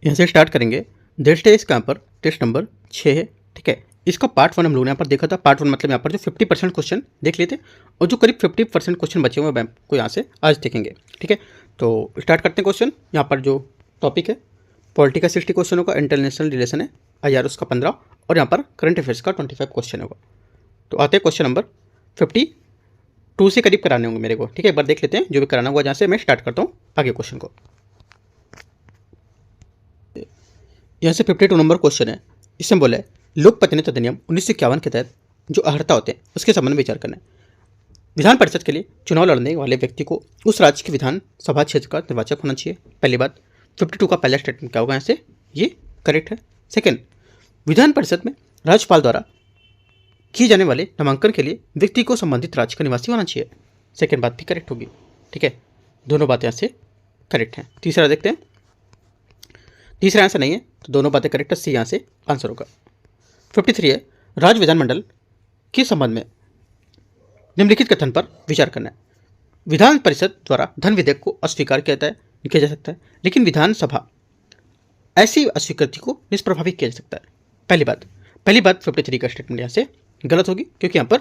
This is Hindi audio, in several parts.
यहाँ से स्टार्ट करेंगे। टेस्ट है इसका यहाँ पर टेस्ट नंबर 6 है, ठीक है। इसका पार्ट 1 हम लोगों ने यहाँ पर देखा था। पार्ट 1 मतलब यहाँ पर जो 50% क्वेश्चन देख लिए थे और जो करीब 50% क्वेश्चन बचे हुए हैं को यहाँ से आज देखेंगे, ठीक है। तो स्टार्ट करते हैं क्वेश्चन। यहाँ पर जो टॉपिक है पॉलिटी का 60 क्वेश्चन होगा, इंटरनेशनल रिलेशन है IR उसका 15 और यहाँ पर करंट अफेयर्स का 25 क्वेश्चन होगा। तो आते हैं क्वेश्चन नंबर 52 से करीब कराने होंगे मेरे को, ठीक है। एक बार देख लेते हैं जो भी कराना होगा। जहाँ से मैं स्टार्ट करता हूँ आगे क्वेश्चन को। यहाँ से 52 नंबर क्वेश्चन है। इसमें बोला है लोक प्रतिनिधित्व अधिनियम 1951 के तहत जो अर्हता होते हैं उसके संबंध में विचार करना है। विधान परिषद के लिए चुनाव लड़ने वाले व्यक्ति को उस राज्य के विधानसभा क्षेत्र का निर्वाचक होना चाहिए। पहली बात। 52 का पहला स्टेटमेंट क्या होगा? यहाँ से ये करेक्ट है। सेकेंड, विधान परिषद में राज्यपाल द्वारा किए जाने वाले नामांकन के लिए व्यक्ति को संबंधित राज्य का निवासी होना चाहिए। सेकेंड बात भी करेक्ट होगी, ठीक है। दोनों बातें यहाँ से करेक्ट हैं। तीसरा देखते हैं। तीसरा आंसर नहीं है तो दोनों बातें करेक्ट है। सी यहाँ से आंसर होगा। 53 है राज्य विधानमंडल के संबंध में निम्नलिखित कथन पर विचार करना है। विधान परिषद द्वारा धन विधेयक को अस्वीकार किया जा सकता है, लेकिन विधानसभा ऐसी अस्वीकृति को निष्प्रभावी किया जा सकता है। पहली बात 53 का स्टेटमेंट यहाँ से गलत होगी, क्योंकि यहाँ पर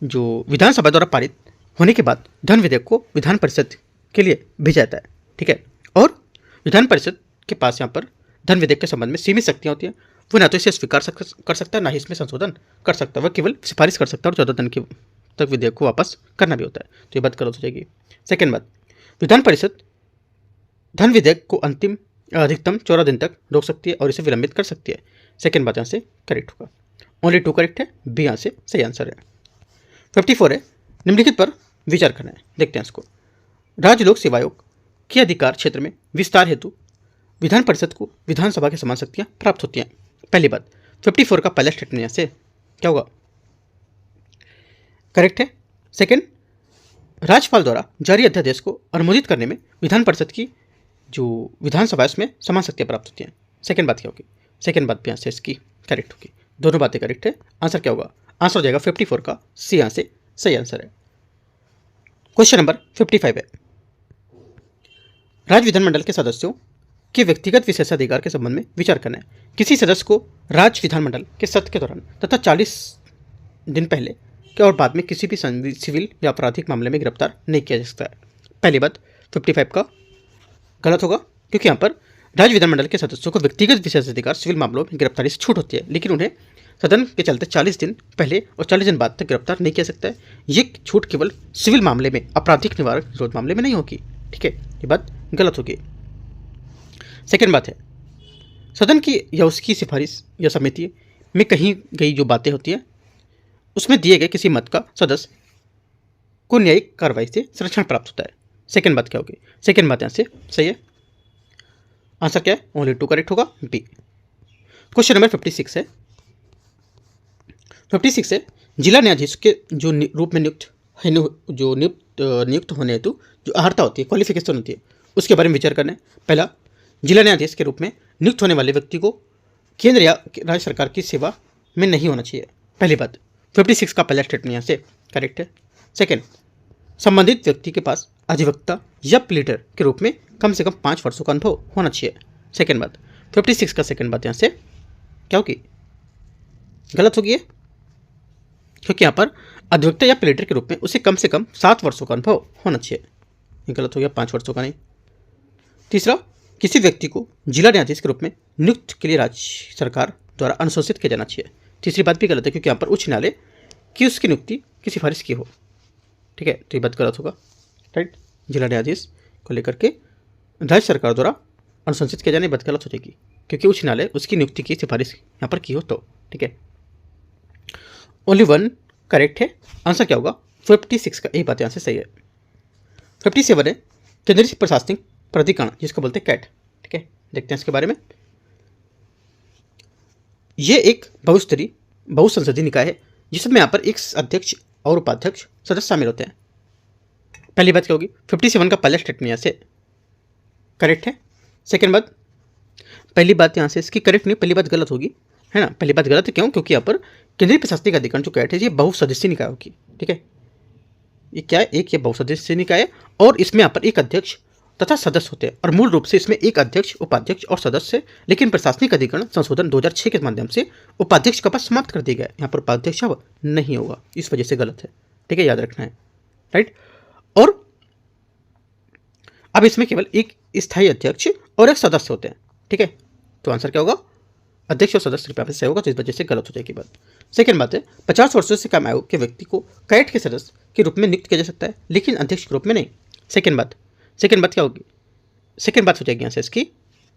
जो विधानसभा द्वारा पारित होने के बाद धन विधेयक को विधान परिषद के लिए भेजा जाता है, ठीक है। और विधान परिषद के पास यहाँ पर धन विधेयक के संबंध में सीमित शक्तियाँ होती हैं। वो ना तो इसे स्वीकार कर सकता है, ना ही इसमें संशोधन कर सकता है। वह केवल सिफारिश कर सकता है और 14 दिन के तक विधेयक को वापस करना भी होता है। तो ये बात गलत हो जाएगी। सेकेंड बात, विधान परिषद धन विधेयक को अधिकतम 14 दिन तक रोक सकती है और इसे विलंबित कर सकती है। सेकेंड बात यहाँ से करेक्ट होगा। ओनली 2 करेक्ट है। बी यहाँ से सही आंसर है। 54 है निम्नलिखित पर विचार करना है। देखते हैं इसको। राज्य लोक सेवा आयोग के अधिकार क्षेत्र में विस्तार हेतु विधान परिषद को विधानसभा की समान शक्तियाँ प्राप्त होती हैं। पहली बात 54 का पहला स्टेटमेंट यहाँ से क्या होगा? करेक्ट है। सेकेंड, राज्यपाल द्वारा जारी अध्यादेश को अनुमोदित करने में विधान परिषद की जो विधानसभा है उसमें समान शक्तियाँ प्राप्त होती हैं। सेकेंड बात क्या होगी? सेकेंड बात भी यहाँ से इसकी करेक्ट होगी। दोनों बातें करेक्ट है। आंसर क्या होगा? आंसर हो जाएगा 54 का सी यहाँ से सही आंसर है। क्वेश्चन नंबर 55 है राज्य विधानमंडल के सदस्यों के व्यक्तिगत विशेषाधिकार के संबंध में विचार करना है। किसी सदस्य को राज्य विधानमंडल के सत्र के दौरान तथा 40 दिन पहले के और बाद में किसी भी सिविल या आपराधिक मामले में गिरफ्तार नहीं किया जा सकता है। पहली बात 55 का गलत होगा, क्योंकि यहाँ पर राज्य विधानमंडल के सदस्यों को व्यक्तिगत विशेषाधिकार सिविल मामलों में गिरफ्तारी से छूट होती है, लेकिन उन्हें सदन के चलते 40 दिन पहले और 40 दिन बाद तक गिरफ्तार नहीं किया सकता है। ये छूट केवल सिविल मामले में, आपराधिक निवारक विरोध मामले में नहीं होगी, ठीक है। ये बात गलत होगी। सेकेंड बात है सदन की या उसकी सिफारिश या समिति में कहीं गई जो बातें होती हैं उसमें दिए गए किसी मत का सदस्य को न्यायिक कार्रवाई से संरक्षण प्राप्त होता है। सेकेंड बात क्या होगी? सेकेंड बात यहाँ से सही है। आंसर क्या है? ओनली 2 करेक्ट होगा। बी। क्वेश्चन नंबर 56 है। 56 है जिला न्यायाधीश के जो रूप में नियुक्त होने हेतु जो अर्हता होती है, क्वालिफिकेशन होती है, उसके बारे में विचार करना है। पहला, जिला न्यायाधीश के रूप में नियुक्त होने वाले व्यक्ति को केंद्र या राज्य सरकार की सेवा में नहीं होना चाहिए। पहली बात 56 का पहला स्टेटमेंट यहाँ से करेक्ट है। सेकेंड, संबंधित व्यक्ति के पास अधिवक्ता या प्लीडर के रूप में कम से कम 5 वर्षों का अनुभव होना चाहिए। सेकेंड बात 56 का सेकेंड बात यहाँ से क्या होगी? गलत होगी है, क्योंकि यहाँ पर अधिवक्ता या प्लीडर के रूप में उसे कम से कम 7 वर्षों का अनुभव होना चाहिए। ये गलत हो गया, 5 वर्षों का नहीं। तीसरा, किसी व्यक्ति को जिला न्यायाधीश के रूप में नियुक्त के लिए राज्य सरकार द्वारा अनुशंसित किया जाना चाहिए। तीसरी बात भी गलत है, क्योंकि यहाँ पर उच्च न्यायालय की उसकी नियुक्ति की सिफारिश की हो, ठीक है। तो ये बात गलत होगा, राइट। जिला न्यायाधीश को लेकर के राज्य सरकार द्वारा अनुशंसित किया जाने बात गलत हो जाएगी, क्योंकि उच्च न्यायालय उसकी नियुक्ति की सिफारिश यहाँ पर की हो तो, ठीक है। ओनली 1 करेक्ट है। आंसर क्या होगा? 56 का यही बात यहाँ से सही है। 57 है केंद्रीय प्रशासनिक प्राधिकरण जिसको बोलते हैं कैट, ठीक है। देखते हैं इसके बारे में। ये एक बहुस्तरीय बहुसंसदीय निकाय है जिसमें यहाँ पर एक अध्यक्ष और उपाध्यक्ष सदस्य शामिल होते हैं। पहली बात क्या होगी? 57 का पहला स्टेटमेंट यहाँ से करेक्ट है। सेकेंड बात, पहली बात यहाँ से इसकी करेक्ट नहीं, पहली बात गलत होगी, है ना। पहली बात गलत है, क्यों? क्योंकि यहाँ पर केंद्रीय प्रशासनिक अधिकरण जो कैट है ये बहुसदस्यीय निकाय होगी, ठीक है। ये क्या है? एक ये बहुसदस्यीय निकाय है और इसमें यहाँ पर एक अध्यक्ष तथा सदस्य होते हैं और मूल रूप से इसमें एक अध्यक्ष, उपाध्यक्ष और सदस्य, लेकिन प्रशासनिक अधिकरण संशोधन 2006 के माध्यम से उपाध्यक्ष का पद समाप्त कर दिया गया। यहाँ पर उपाध्यक्ष अब नहीं होगा, इस वजह से गलत है। ठीक है, याद रखना है। राइट। और अब इसमें केवल एक स्थायी अध्यक्ष और एक सदस्य होते हैं। ठीक है, तो आंसर क्या होगा? अध्यक्ष और सदस्य रुपये से होगा, तो इस वजह से गलत हो जाएगी बात। सेकेंड बात है, 50 वर्षों से कम आयु के व्यक्ति को कैट के सदस्य के रूप में नियुक्त किया जा सकता है, लेकिन अध्यक्ष के रूप में नहीं। सेकेंड बात क्या होगी? सेकेंड बात हो जाएगी यहाँ से इसकी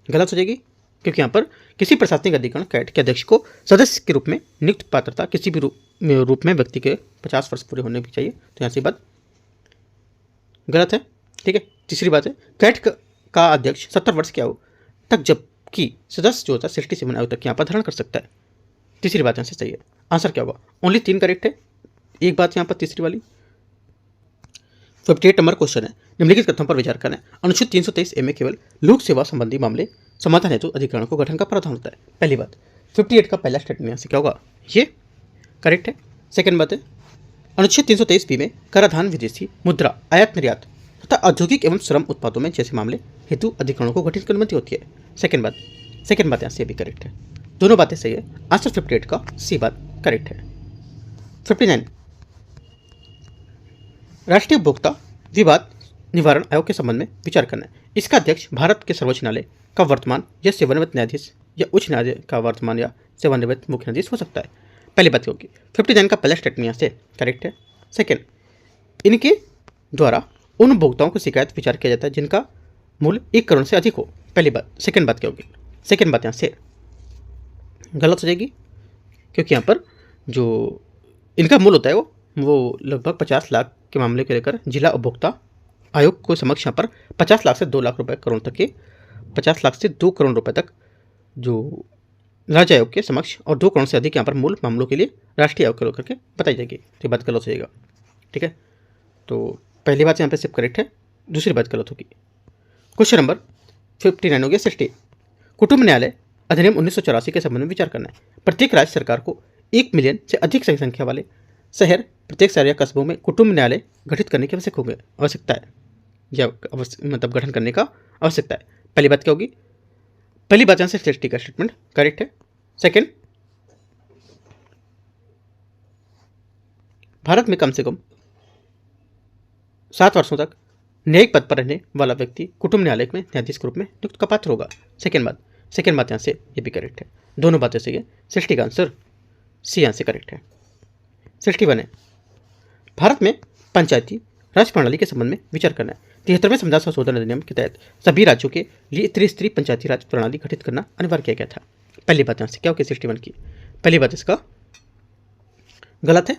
गलत हो जाएगी, क्योंकि यहाँ पर किसी प्रशासनिक अधिकरण कैट के अध्यक्ष को सदस्य के रूप में नियुक्त पात्रता किसी भी रूप में व्यक्ति के 50 वर्ष पूरे होने भी चाहिए, तो यहाँ से बात गलत है। ठीक है। तीसरी बात है, कैट का अध्यक्ष 70 वर्ष की आयु तक, जबकि सदस्य जो होता है 67 आयु तक यहाँ पर धारण कर सकता है। तीसरी बात यहाँ से सही है। आंसर क्या होगा? ओनली 3 करेक्ट है, एक बात यहाँ पर तीसरी वाली। 58 नंबर क्वेश्चन है, निम्नलिखित कथनों पर विचार करना है। अनुच्छेद 323A में केवल लोक सेवा संबंधी मामले समाधान हेतु अधिकरण को गठन का प्रावधान होता है। पहली बात, 58 का पहला स्टेटमेंट यहाँ से क्या होगा? ये करेक्ट है। सेकेंड बात है, अनुच्छेद 323B में कराधान, विदेशी मुद्रा, आयात निर्यात तथा औद्योगिक एवं श्रम उत्पादों में जैसे मामले हेतु अधिकरणों को गठित की अनुमति होती है। सेकेंड बात यहाँ से भी करेक्ट है। दोनों बातें सही है। आंसर 58 का सी बात करेक्ट है। 59, राष्ट्रीय उपभोक्ता विवाद निवारण आयोग के संबंध में विचार करना है। इसका अध्यक्ष भारत के सर्वोच्च न्यायालय का वर्तमान या सेवानिवृत्त न्यायाधीश या उच्च न्यायालय का वर्तमान या सेवानिवृत्त मुख्य न्यायाधीश हो सकता है। पहली बात होगी 59 का पहला स्टेटमेंट यहाँ से करेक्ट है। सेकेंड, इनके द्वारा उन उपभोक्ताओं को शिकायत विचार किया जाता है जिनका मूल्य 1 करोड़ से अधिक हो। पहली बात। सेकेंड बात क्या होगी? सेकेंड बात यहाँ से गलत हो जाएगी, क्योंकि यहाँ पर जो इनका मूल्य होता है वो लगभग 50 लाख के मामले को लेकर जिला उपभोक्ता आयोग को समक्ष यहाँ पर 50 लाख से 2 लाख रुपए करोड़ तक के 50 लाख से 2 करोड़ रुपए तक जो राज्य आयोग के समक्ष और 2 करोड़ से अधिक यहाँ पर मूल मामलों के लिए राष्ट्रीय आयोग को करके बताई जाएगी। तो ये बात गलत हो जाएगा। ठीक है, तो पहली बात यहाँ पे सिर्फ करेक्ट है, दूसरी बात गलत होगी। क्वेश्चन नंबर 59 हो गया 60, कुटुंब न्यायालय अधिनियम 1984 के संबंध में विचार करना है। प्रत्येक राज्य सरकार को 1 मिलियन से अधिक संख्या वाले शहर, प्रत्येक शहर या कस्बों में कुटुंब न्यायालय गठित करने की आवश्यकता है या मतलब गठन करने का आवश्यकता है। पहली बात क्या होगी? पहली बात यहाँ से 60 का स्टेटमेंट करेक्ट है। सेकेंड, भारत में कम से कम 7 वर्षों तक न्यायिक पद पर रहने वाला व्यक्ति कुटुंब न्यायालय में न्यायाधीश के रूप में नियुक्त का पात्र होगा। सेकेंड बात यहाँ से ये भी करेक्ट है। दोनों बातें सही है। 60 का आंसर सी यहाँ से करेक्ट है। 61 है, भारत में पंचायती राज प्रणाली के संबंध में विचार करना है। 73वें संविधान संशोधन अधिनियम के तहत सभी राज्यों के लिए त्रिस्तरीय पंचायती राज प्रणाली गठित करना अनिवार्य किया गया था। पहली बात यहाँ से क्या होगी? 61 की पहली बात इसका गलत है।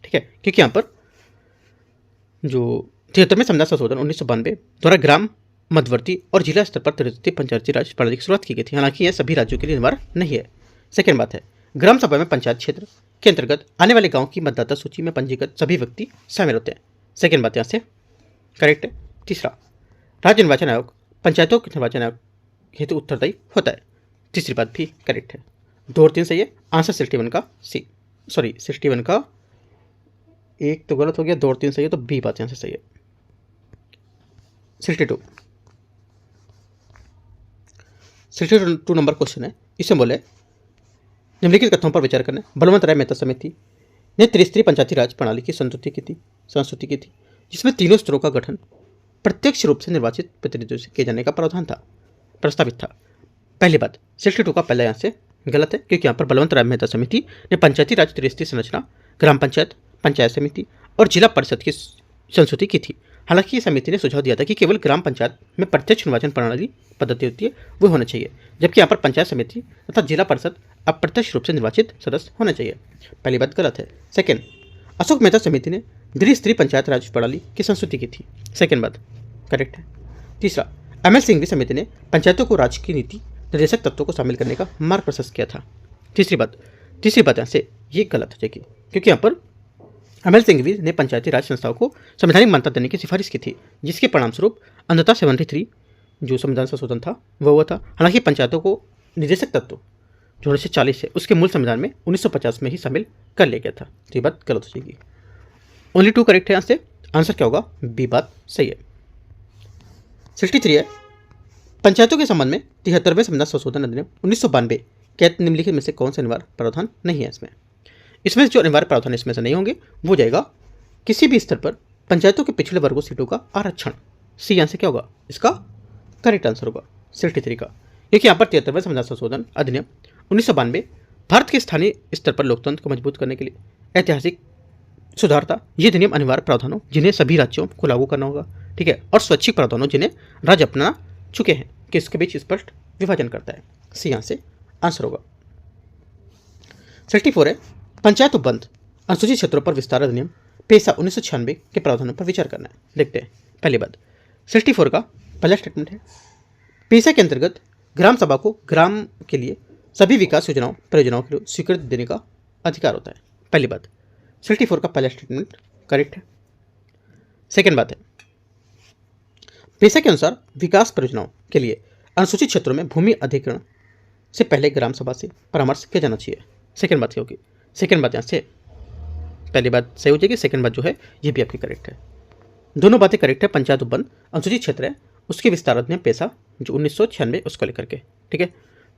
ठीक है, क्योंकि यहाँ पर जो 73वें संविधान संशोधन 1992 द्वारा ग्राम, मध्यवर्ती और जिला स्तर पर त्रिस्तरीय पंचायती राज प्रणाली की शुरुआत की गई थी। हालांकि यह सभी राज्यों के लिए अनिवार्य नहीं है। सेकेंड बात है, ग्राम सभा में पंचायत क्षेत्र के अंतर्गत आने वाले गांव की मतदाता सूची में पंजीकृत सभी व्यक्ति शामिल होते हैं। सेकेंड बात यहाँ से करेक्ट है। तीसरा, राज्य निर्वाचन आयोग पंचायतों के निर्वाचन आयोग हेतु उत्तरदायी होता है। तीसरी बात भी करेक्ट है। 2 और 3 सही है। आंसर 61 का सी, सॉरी 61 का एक तो गलत हो गया, 2 और 3 सही है, तो बी बात यहाँ से सही है। 62 नंबर क्वेश्चन है, इसमें बोले निम्नलिखित कथनों पर विचार करना है। बलवंत राय मेहता समिति ने त्रिस्तरीय पंचायती राज प्रणाली की संस्तुति की थी, जिसमें तीनों स्तरों का गठन प्रत्यक्ष रूप से निर्वाचित प्रतिनिधियों से किए जाने का प्रस्तावित था। पहली बात 62 का पहला यहाँ से गलत है, क्योंकि यहाँ पर बलवंत राय मेहता समिति ने पंचायती राज त्रिस्तरीय संरचना, ग्राम पंचायत, पंचायत समिति और जिला परिषद की संस्तुति की थी। हालांकि ये समिति ने सुझाव दिया था कि केवल ग्राम पंचायत में प्रत्यक्ष निर्वाचन प्रणाली पद्धति होती है वो होना चाहिए, जबकि यहाँ पर पंचायत समिति तथा जिला परिषद अप्रत्यक्ष रूप से निर्वाचित सदस्य होना चाहिए। पहली बात गलत है। सेकेंड, अशोक मेहता समिति ने त्रिस्तरीय पंचायत राज प्रणाली की संस्तुति की थी। सेकेंड बात करेक्ट है। तीसरा, एमएल सिंघवी समिति ने पंचायतों को राज्य की नीति निर्देशक तत्वों को शामिल करने का मार्ग प्रशस्त किया था। तीसरी बात यहाँ से ये गलत हो जाएगी, क्योंकि यहाँ पर एमएल सिंघवी ने पंचायती राज संस्थाओं को संवैधानिक मान्यता देने की सिफारिश की थी, जिसके परिणामस्वरूप अंततः 73 जो संविधान संशोधन था वह हुआ था। हालांकि पंचायतों को निर्देशक तत्व जो 1940 है उसके मूल संविधान में 1950 में ही शामिल कर लिया गया था। तो ये बात गलत हो जाएगी। ओनली 2 करेक्ट है यहाँ से। आंसर क्या होगा? बी बात सही है। 63 है, पंचायतों के संबंध में 73वें संविधान संशोधन अधिनियम 1992 के निम्नलिखित में से कौन सा अनिवार्य प्रावधान नहीं है इसमें जो अनिवार्य प्रावधान इसमें से नहीं होंगे वो हो जाएगा किसी भी स्तर पर पंचायतों के पिछड़े वर्गों सीटों का आरक्षण। सी आंसर क्या होगा, इसका करेक्ट आंसर होगा 63 का, क्योंकि यहाँ पर 73वें संविधान संशोधन अधिनियम 1992 भारत के स्थानीय स्तर पर लोकतंत्र को मजबूत करने के लिए ऐतिहासिक सुधार था। ये अधिनियम अनिवार्य प्रावधानों जिन्हें सभी राज्यों को लागू करना होगा, ठीक है, और स्वैच्छिक प्रावधानों जिन्हें राज्य अपना चुके हैं कि इसके बीच स्पष्ट विभाजन करता है। सी यहाँ से आंसर होगा। 64 है, पंचायत उपबंध अनुसूचित क्षेत्रों पर विस्तार अधिनियम पेशा 1996 के प्रावधानों पर विचार करना है। देखते हैं पहली बात, 64 का पहला स्टेटमेंट है, पेशा के अंतर्गत ग्राम सभा को ग्राम के लिए सभी विकास योजनाओं परियोजनाओं के लिए स्वीकृति देने का अधिकार होता है। पहली बात, 64 का पहला स्टेटमेंट करेक्ट है। सेकेंड बात है, पेशा के अनुसार विकास परियोजनाओं के लिए अनुसूचित क्षेत्रों में भूमि अधिग्रहण से पहले ग्राम सभा से परामर्श किया जाना चाहिए। सेकेंड बात क्या होगी, सेकेंड बात यहाँ से पहली बात सही हो जाएगी, सेकेंड बात जो है ये भी आपकी करेक्ट है। दोनों बातें करेक्ट है। पंचायत उपबंध अनुसूचित क्षेत्र है, उसके विस्तार अधिनियम पेशा जो 1996 उसको लेकर के, ठीक है।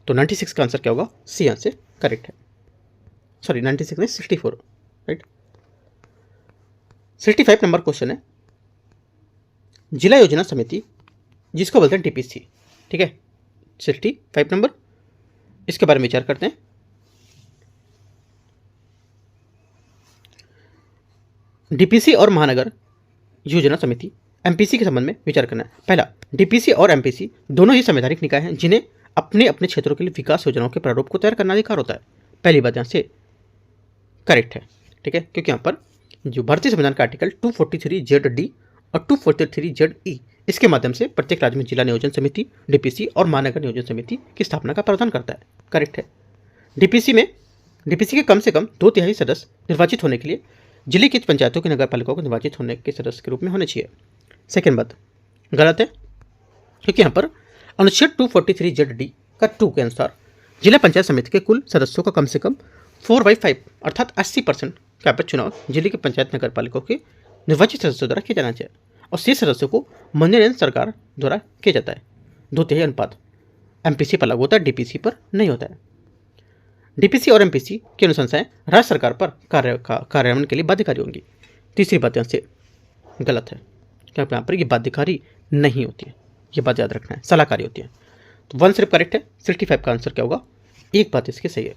तो 96 का आंसर क्या होगा, सी यहाँ से करेक्ट है। सॉरी 96 नहीं 64, राइट। 65 नंबर क्वेश्चन है, जिला योजना समिति जिसको बोलते हैं टीपीसी, ठीक है। 65 नंबर, इसके बारे में विचार करते हैं। डीपीसी और महानगर योजना समिति एमपीसी के संबंध में विचार करना है। पहला, डीपीसी और एमपीसी दोनों ही संवैधानिक निकाय हैं जिन्हें अपने अपने क्षेत्रों के लिए विकास योजनाओं के प्रारूप को तैयार करना अधिकार होता है। पहली बात यहाँ से करेक्ट है, ठीक है, क्योंकि यहाँ पर जो भारतीय संविधान का आर्टिकल 243ZD और 243ZE इसके माध्यम से प्रत्येक राज्य में जिला नियोजन समिति डीपीसी और महानगर नियोजन समिति की स्थापना का प्रावधान करता है। करेक्ट है। डीपीसी के कम से कम 2/3 सदस्य निर्वाचित होने के लिए जिले की पंचायतों की नगर पालिकाओं को निर्वाचित होने के सदस्य के रूप में होने चाहिए। सेकेंड बात गलत है, क्योंकि यहाँ पर अनुच्छेद 243ZD का 2 के अनुसार जिला पंचायत समिति के कुल सदस्यों का कम से कम 4/5 अर्थात 80% का चुनाव जिले के पंचायत नगर पालिकाओं के निर्वाचित सदस्यों द्वारा किया जाना चाहिए और शेष सदस्यों को मनोनयन सरकार द्वारा किया जाता है। 2/3 अनुपात एमपीसी पर लागू होता है, डीपीसी पर नहीं होता है। डीपीसी और एमपीसी की अनुशंसाएं राज्य सरकार पर कार्यान्वयन के लिए बाध्यकारी होंगी। तीसरी बात यहाँ से गलत है, क्योंकि यहाँ पर ये बाध्यकारी नहीं होती है, ये बात याद रखना है, सलाहकारी होती है। तो 1 सिर्फ करेक्ट है। 65 का आंसर क्या होगा, एक बात इसकी सही है।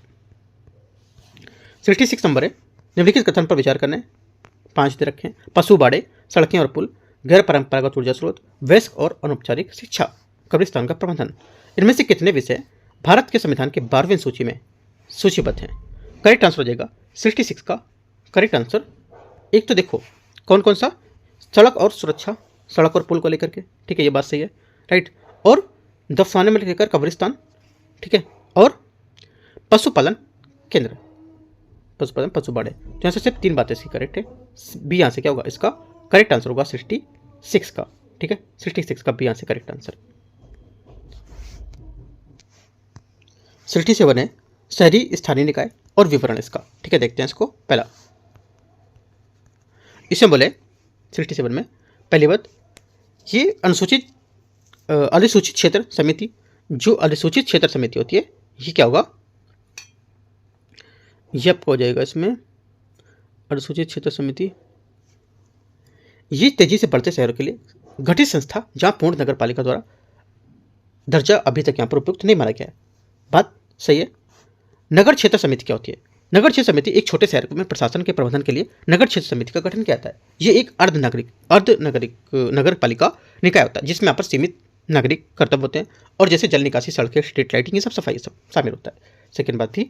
66 नंबर है, निम्नलिखित कथन पर विचार करना है। 5 दे रखे हैं, पशु बाड़े, सड़कें और पुल, गैर परंपरागत ऊर्जा स्रोत, वयस्क और अनौपचारिक शिक्षा, कब्रिस्तान का प्रबंधन, इनमें से कितने विषय भारत के संविधान के 12वें सूची में सूचीबद्ध हैं। करेक्ट आंसर हो जाएगा 66 का करेक्ट आंसर। एक तो देखो कौन कौन सा, सड़क और सुरक्षा, सड़क और पुल को लेकर के, ठीक है, ये बात सही है, राइट। और दफनाने में लेकर कब्रिस्तान, ठीक है, और पशुपालन केंद्र, पशुपालन पशु बाड़े। तो यहाँ से सिर्फ 3 बातें इसकी करेक्ट है। बी यहाँ से क्या होगा, इसका करेक्ट आंसर होगा 66 का, ठीक है, 66 का बी यहाँ से करेक्ट आंसर। 67 है, शहरी स्थानीय निकाय और विवरण इसका, ठीक है, देखते हैं इसको। पहला इसमें बोले 67 में पहली बात, ये अधिसूचित क्षेत्र समिति, जो अधिसूचित क्षेत्र समिति होती है, ये क्या होगा, ये आपको हो जाएगा इसमें अधिसूचित क्षेत्र समिति, ये तेजी से बढ़ते शहरों के लिए गठित संस्था जहां पूर्ण नगर पालिका द्वारा दर्जा अभी तक यहाँ पर उपयुक्त नहीं माना गया है। बात सही है। नगर क्षेत्र समिति क्या होती है, नगर क्षेत्र समिति एक छोटे शहर में प्रशासन के प्रबंधन के लिए नगर क्षेत्र समिति का गठन किया जाता है। ये एक अर्धनागरिक नगर पालिका निकाय होता है जिसमें यहाँ पर सीमित नागरिक कर्तव्य होते हैं और जैसे जल निकासी, सड़कें, स्ट्रीट लाइटिंग, ये सब सफाई सब शामिल होता है। सेकेंड बात भी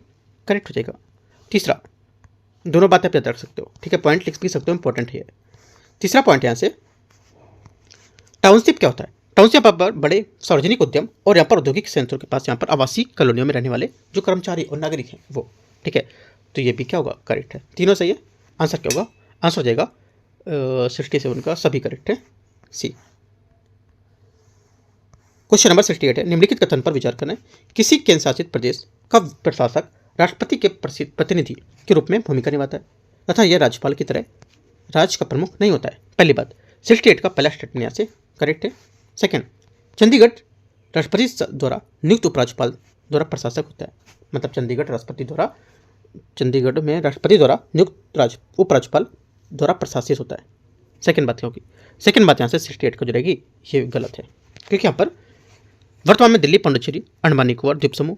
करेक्ट हो जाएगा। तीसरा, दोनों बातें आप याद रख सकते हो, ठीक है, पॉइंट लिख भी सकते हो, इंपॉर्टेंट है। तीसरा पॉइंट यहाँ से टाउनशिप क्या होता है, टाउनशिप पर बड़े सार्वजनिक उद्यम और यहाँ पर औद्योगिक संयंत्रों के पास यहाँ पर आवासीय कॉलोनियों में रहने वाले जो कर्मचारी और नागरिक हैं वो, ठीक है। तो ये भी क्या होगा, करेक्ट है, तीनों सही है। आंसर क्या होगा, आंसर हो जाएगा 67 का सभी करेक्ट है, सी। क्वेश्चन नंबर 68 है, निम्नलिखित कथन पर विचार करना है। किसी केंद्र शासित प्रदेश का प्रशासक राष्ट्रपति के प्रतिनिधि के रूप में भूमिका निभाता है तथा यह राज्यपाल की तरह राज्य का प्रमुख नहीं होता है। पहली बात 68 का पहला स्टेटमेंट यहाँ से करेक्ट है। सेकेंड, चंडीगढ़ राष्ट्रपति द्वारा नियुक्त उपराज्यपाल द्वारा प्रशासक होता है। मतलब चंडीगढ़ में राष्ट्रपति द्वारा नियुक्त उपराज्यपाल द्वारा प्रशासित होता है। सेकंड बात क्या होगी? सेकंड बात यहाँ से 68 को जुड़ेगी, ये गलत है, क्योंकि यहाँ पर वर्तमान में दिल्ली, पांडिचेरी, अंडमान निकोबार द्वीप समूह,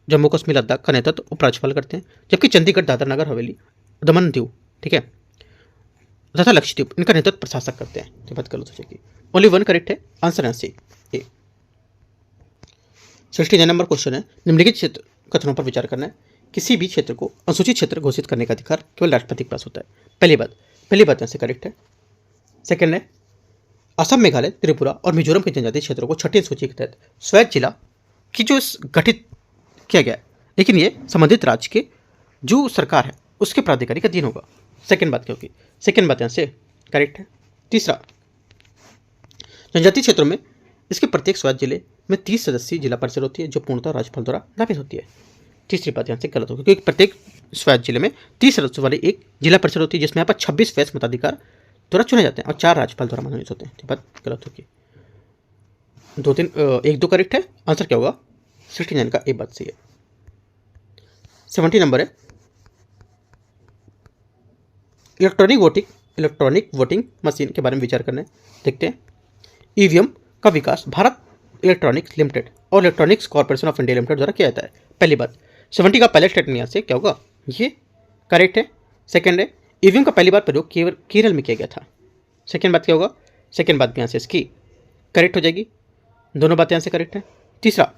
जम्मू कश्मीर, लद्दाख का नेतृत्व उपराज्यपाल करते हैं, जबकि चंडीगढ़, दादर नगर हवेली, दमन दीव, ठीक है, तथा लक्षद्वीप, इनका नेतृत्व प्रशासक करते हैं। तो बात गलत हो जाएगी। ओनली वन करेक्ट है, आंसर सी ए। 69 नंबर क्वेश्चन है, निम्नलिखित क्षेत्र कथनों पर विचार करना है। किसी भी क्षेत्र को अनुसूचित क्षेत्र घोषित करने का अधिकार केवल राष्ट्रपति के पास होता है। पहली बात यहाँ से करेक्ट है। सेकंड है, असम, मेघालय, त्रिपुरा और मिजोरम के जनजातीय क्षेत्रों को छठी सूची के तहत स्वायत्त जिला की जो गठित किया गया है, लेकिन ये संबंधित राज्य के जो सरकार है उसके प्राधिकारी का अधीन होगा। सेकंड बात क्या होगी? सेकंड बात यहाँ से करेक्ट है। तीसरा, जनजातीय क्षेत्रों में इसके प्रत्येक स्वायत्त जिले में 30 सदस्यीय जिला परिषद होती है, जो पूर्णतः राज्यपाल द्वारा नामित होती है। तीसरी बात यहाँ से गलत होगी, क्योंकि प्रत्येक स्वायत्त जिले में 30 सदस्यों वाली एक जिला परिषद होती है, जिसमें यहाँ पर 26 फैस मताधिकार द्वारा चुने जाते हैं और 4 राज्यपाल द्वारा मनोनीत होते हैं। तो बात गलत होगी। 1-2 करेक्ट है, आंसर क्या होगा? 69 का ए बात सही है। 70 नंबर है, इलेक्ट्रॉनिक वोटिंग मशीन के बारे में विचार करना है। देखते हैं। ईवीएम का विकास भारत इलेक्ट्रॉनिक्स लिमिटेड और electronics corporation of India limited द्वारा किया जाता है। पहली बात, 70 का पहले स्टेटमेंट यहाँ से क्या होगा? ये करेक्ट है। सेकंड है, ईवीएम का पहली बार प्रयोग केरल में किया गया था। सेकंड बात क्या होगा? सेकंड बात भी यहाँ से इसकी करेक्ट हो जाएगी। दोनों बातें यहाँ से करेक्ट है। तीसरा,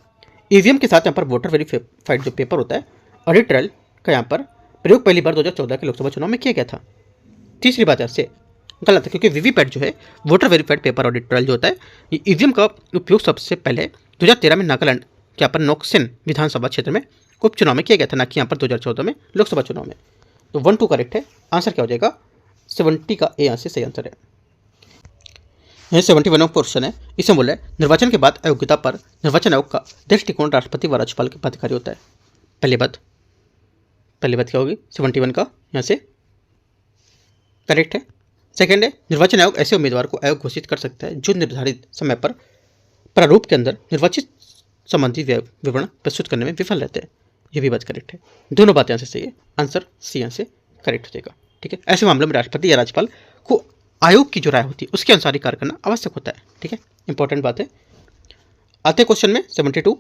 ईवीएम के साथ यहाँ पर वोटर वेरीफाइड जो पेपर होता है ऑडिट ट्रायल का यहाँ पर प्रयोग पहली बार 2014 के लोकसभा चुनाव में किया गया था। तीसरी बात यहाँ से गलत है, क्योंकि वीवीपैट जो है voter verified paper audit trial जो होता है, ये ईवीएम का उपयोग सबसे पहले 2013 में नागालैंड के यहाँ पर नोक्सेन विधानसभा क्षेत्र में उपचुनाव में किया गया था, ना कि यहाँ पर 2014 में लोकसभा चुनाव में। तो 1-2 करेक्ट है, आंसर क्या हो जाएगा? 70 का ए यहाँ से सही आंसर है। यह 71 क्वेश्चन है, इसमें बोला है निर्वाचन के बाद अयोग्यता पर निर्वाचन आयोग का दृष्टिकोण राष्ट्रपति व राज्यपाल के अधिकारी होता है। पहली बात क्या होगी? 71 का यहाँ से करेक्ट है। सेकंड है, निर्वाचन आयोग ऐसे उम्मीदवार को आयोग घोषित कर सकता है जो निर्धारित समय पर प्रारूप के अंदर निर्वाचित संबंधी विवरण प्रस्तुत करने में विफल रहते हैं। यह भी बात करेक्ट है। दोनों बातें यहाँ से सही है, आंसर सी यहाँ से करेक्ट हो जाएगा। ठीक है, ऐसे मामलों में राष्ट्रपति या राज्यपाल को आयोग की जो राय होती है उसके अनुसार ही कार्य करना आवश्यक होता है। ठीक है, इंपॉर्टेंट बात है। आते क्वेश्चन में 72,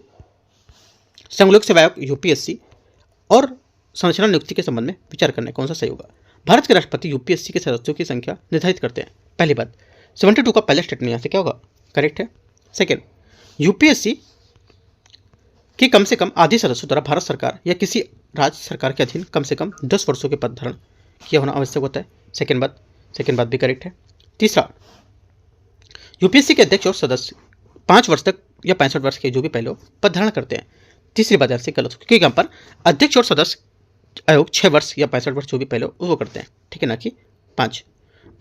संघ लोक सेवा आयोग यूपीएससी और संरचना नियुक्ति के संबंध में विचार करना है, कौन सा सही होगा? भारत के राष्ट्रपति यूपीएससी के सदस्यों की संख्या निर्धारित करते हैं। पहली बात, 72 का पहला स्टेटमेंट यहाँ से क्या होगा? करेक्ट है। सेकेंड, यूपीएससी के कम से कम आधे सदस्यों द्वारा भारत सरकार या किसी राज्य सरकार के अधीन कम से कम 10 वर्षों के पद धारण किया होना आवश्यक होता है। सेकेंड बात भी करेक्ट है। तीसरा, यूपीएससी के अध्यक्ष और सदस्य 5 वर्ष तक या 65 वर्ष के जो भी पहले पद धारण करते हैं। तीसरी बात ऐसे गलत, क्योंकि यहाँ पर अध्यक्ष और सदस्य आयोग 6 वर्ष या 65 वर्ष जो भी पहले वो करते हैं। ठीक है, ना कि 5।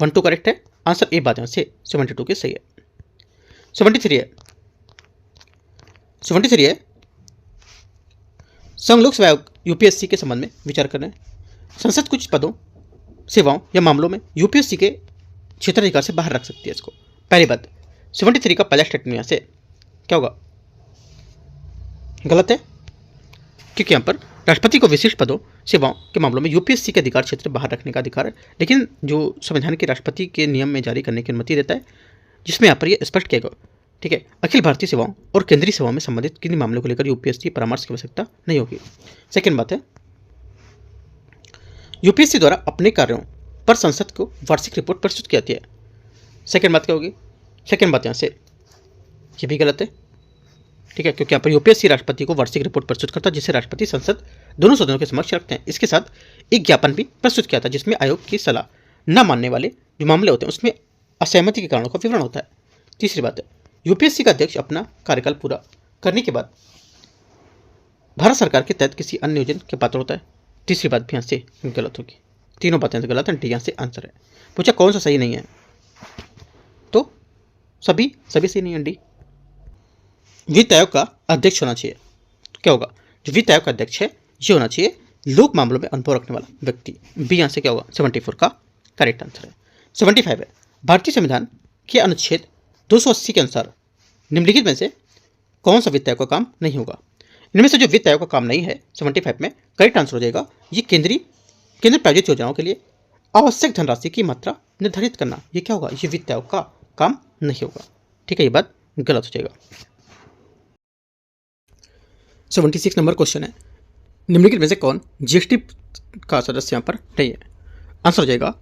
1-2 करेक्ट है, आंसर ए बात यहाँ से 72 के सही है। 73 है, संघ लोक सेवा आयोग यूपीएससी के संबंध में विचार करना है। संसद कुछ पदों, सेवाओं या मामलों में यूपीएससी के क्षेत्राधिकार से बाहर रख सकती है इसको। पहली बात, 73 का पहला स्टेटमेंट यहाँ से क्या होगा? गलत है, क्योंकि यहाँ पर राष्ट्रपति को विशिष्ट पदों, सेवाओं के मामलों में यूपीएससी के अधिकार क्षेत्र बाहर रखने का अधिकार है, लेकिन जो संविधान के राष्ट्रपति के नियम में जारी करने की अनुमति देता है, जिसमें यहाँ पर यह स्पष्ट किया गया। ठीक है, अखिल भारतीय सेवाओं और केंद्रीय सेवाओं में संबंधित किन्हीं मामलों को लेकर यूपीएससी परामर्श की आवश्यकता नहीं होगी। सेकेंड बात है, यूपीएससी द्वारा अपने कार्यों पर संसद को वार्षिक रिपोर्ट प्रस्तुत की जाती है। सेकेंड बात क्या होगी? सेकेंड बात यहाँ से ये भी गलत है। ठीक है, क्योंकि यहाँ पर यूपीएससी राष्ट्रपति को वार्षिक रिपोर्ट प्रस्तुत करता है, जिसे राष्ट्रपति संसद दोनों सदनों के समक्ष रखते हैं। इसके साथ एक ज्ञापन भी प्रस्तुत किया था, जिसमें आयोग की सलाह न मानने वाले जो मामले होते हैं उसमें असहमति के कारणों का विवरण होता है। तीसरी बात है, यूपीएससी का अध्यक्ष अपना कार्यकाल पूरा करने के बाद भारत सरकार के तहत किसी अन्य नियोजन के पात्र होता है। तीसरी बात भी यहाँ से गलत होगी। तीनों बातें से गलत हैं, डी यहाँ से आंसर है। पूछा कौन सा सही नहीं है, तो सभी सही नहीं है। डी, वित्त आयोग का अध्यक्ष होना चाहिए। तो क्या होगा? जो वित्त आयोग का अध्यक्ष है ये होना चाहिए लोक मामलों में अनुभव रखने वाला व्यक्ति। बी यहाँ से क्या होगा? 74 का करेक्ट आंसर है। 75 है, भारतीय संविधान के अनुच्छेद 280 के अनुसार निम्नलिखित में से कौन सा वित्त आयोग का काम नहीं होगा? इनमें से जो वित्त आयोग का काम नहीं है 75 में करेक्ट आंसर हो जाएगा ये केंद्र प्रायोजित योजनाओं के लिए आवश्यक धनराशि की मात्रा निर्धारित करना। ये क्या होगा? ये वित्त आयोग का काम नहीं होगा। ठीक है, ये बात गलत हो जाएगा। 76 नंबर क्वेश्चन है, निम्नलिखित में से कौन जीएसटी का सदस्य यहाँ पर नहीं है? आंसर हो जाएगा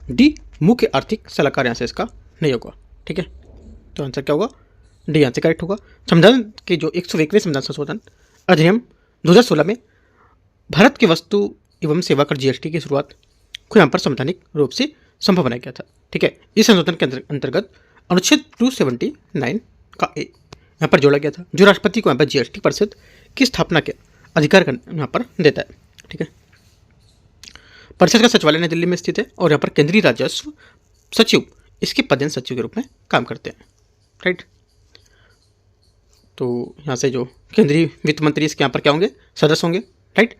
डी, मुख्य आर्थिक सलाहकार यहाँ से इसका नहीं होगा। ठीक है, तो आंसर क्या होगा? डी यहाँ से करेक्ट होगा। संविधान के जो 101वें संविधान संशोधन अधिनियम 2016 में भारत की वस्तु एवं सेवा कर जीएसटी की शुरुआत को यहाँ पर संवैधानिक रूप से संभव बनाया गया था। ठीक है, इस संशोधन के अंतर्गत अनुच्छेद 279 का ए यहाँ पर जोड़ा गया था, जो राष्ट्रपति को यहाँ पर जीएसटी परिषद की स्थापना के अधिकार यहाँ पर देता है। ठीक है, परिषद का सचिवालय नई दिल्ली में स्थित है और यहाँ पर केंद्रीय राजस्व सचिव इसके पदेन सचिव के रूप में काम करते हैं। राइट, तो यहाँ से जो केंद्रीय वित्त मंत्री इसके यहाँ पर क्या होंगे? सदस्य होंगे। राइट,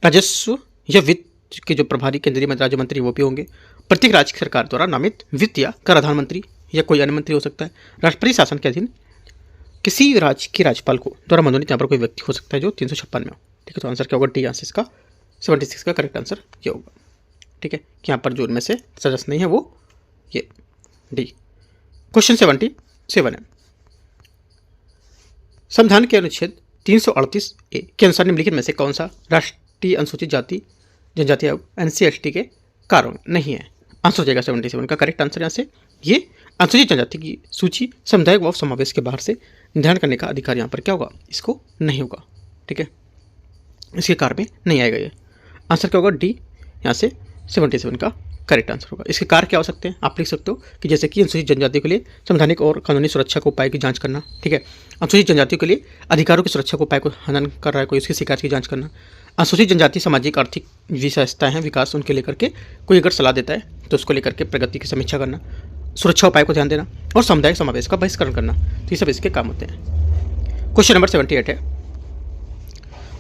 राजस्व या वित्त के जो प्रभारी केंद्रीय राज्य मंत्री वो भी होंगे। प्रत्येक राज्य सरकार द्वारा नामित वित्त या कराधान मंत्री या कोई अन्य मंत्री हो सकता है। राष्ट्रपति शासन के अधीन किसी राज्य के राज्यपाल को द्वारा मनोनीत यहाँ पर कोई व्यक्ति हो सकता है जो 356 में हो। ठीक है, तो आंसर क्या होगा? डी आंसर इसका 76 का करेक्ट आंसर ये होगा। ठीक है, कि यहाँ पर जो उनमें से सदस्य नहीं है वो ये डी। क्वेश्चन 77 है, संविधान के अनुच्छेद 338 ए के अनुसार निम्नलिखित में से कौन सा राष्ट्रीय अनुसूचित जाति जनजाति आयोग NCST के कारण नहीं है? आंसर हो जाएगा 77 का करेक्ट आंसर यहाँ से ये अनुसूचित जनजाति की सूची समुदाय व समावेश के बाहर से निर्धारण करने का अधिकार यहाँ पर क्या होगा? इसको नहीं होगा। ठीक है, इसके कार में नहीं आएगा ये। आंसर क्या होगा? डी यहाँ से 77 का करेक्ट आंसर होगा। इसके कार क्या हो सकते हैं? आप लिख सकते हो कि जैसे कि अनुसूचित जनजातियों के लिए संवैधानिक और कानूनी सुरक्षा को उपाय की जांच करना। ठीक है, अनुसूचित जनजातियों के लिए अधिकारों की सुरक्षा को उपाय को हनन कर रहा है कोई, उसकी शिकायत की जांच करना। अनुसूचित जनजाति सामाजिक आर्थिक विशेषताएं हैं विकास उनके लेकर के कोई अगर सलाह देता है तो उसको लेकर के प्रगति की समीक्षा करना, सुरक्षा उपाय को ध्यान देना और सामुदायिक समावेश का बहिष्करण करना। तो ये सब इसके काम होते हैं। क्वेश्चन नंबर 78 है,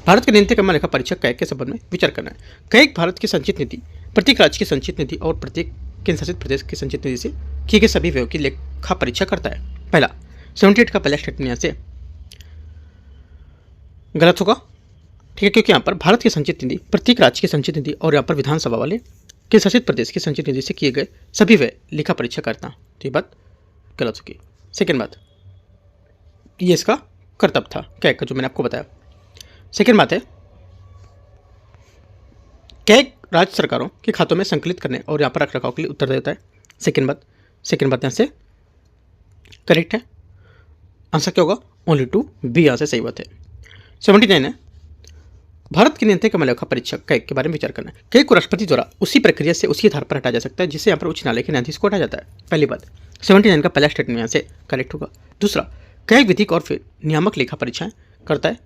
भारत के नीति क्रम लेखा परीक्षक कैग के संबंध में विचार करना है। कैग भारत की संचित नीति, प्रत्येक राज्य की संचित नीति और प्रत्येक केंद्र शासित प्रदेश की संचित नीति से किए गए सभी व्ययों की लेखा परीक्षा करता है। पहला 78 का पहला स्टेटमेंट यहाँ से गलत होगा। ठीक है, क्योंकि यहाँ पर भारत की संचित निधि, प्रत्येक राज्य की संचित निधि और यहाँ पर विधानसभा वाले केंद्र शासित प्रदेश की संचित निधि से किए गए सभी व्यय लेखा परीक्षा करता। तो ये बात गलत होगी। सेकेंड बात, ये इसका कर्तव्य था कैग का जो मैंने आपको बताया। सेकेंड बात है, कैग राज्य सरकारों के खातों में संकलित करने और यहाँ पर रख रखाव के लिए उत्तर देता है। सेकेंड बात यहाँ से करेक्ट है। आंसर क्या होगा? ओनली टू बी यहाँ से सही बात है। 79 है, भारत के नियंत्रण क्रम लेखा परीक्षक कैग के बारे में विचार करना है। कैग को राष्ट्रपति द्वारा उसी प्रक्रिया से उसी आधार पर हटाया जा सकता है जिससे यहाँ पर उच्च न्यायालय के न्यायाधीश को हटाया जाता है। पहली बात 79 का पहला स्टेटमेंट यहाँ से करेक्ट होगा। दूसरा, कैग विधिक और फिर नियामक लेखा परीक्षाएं करता है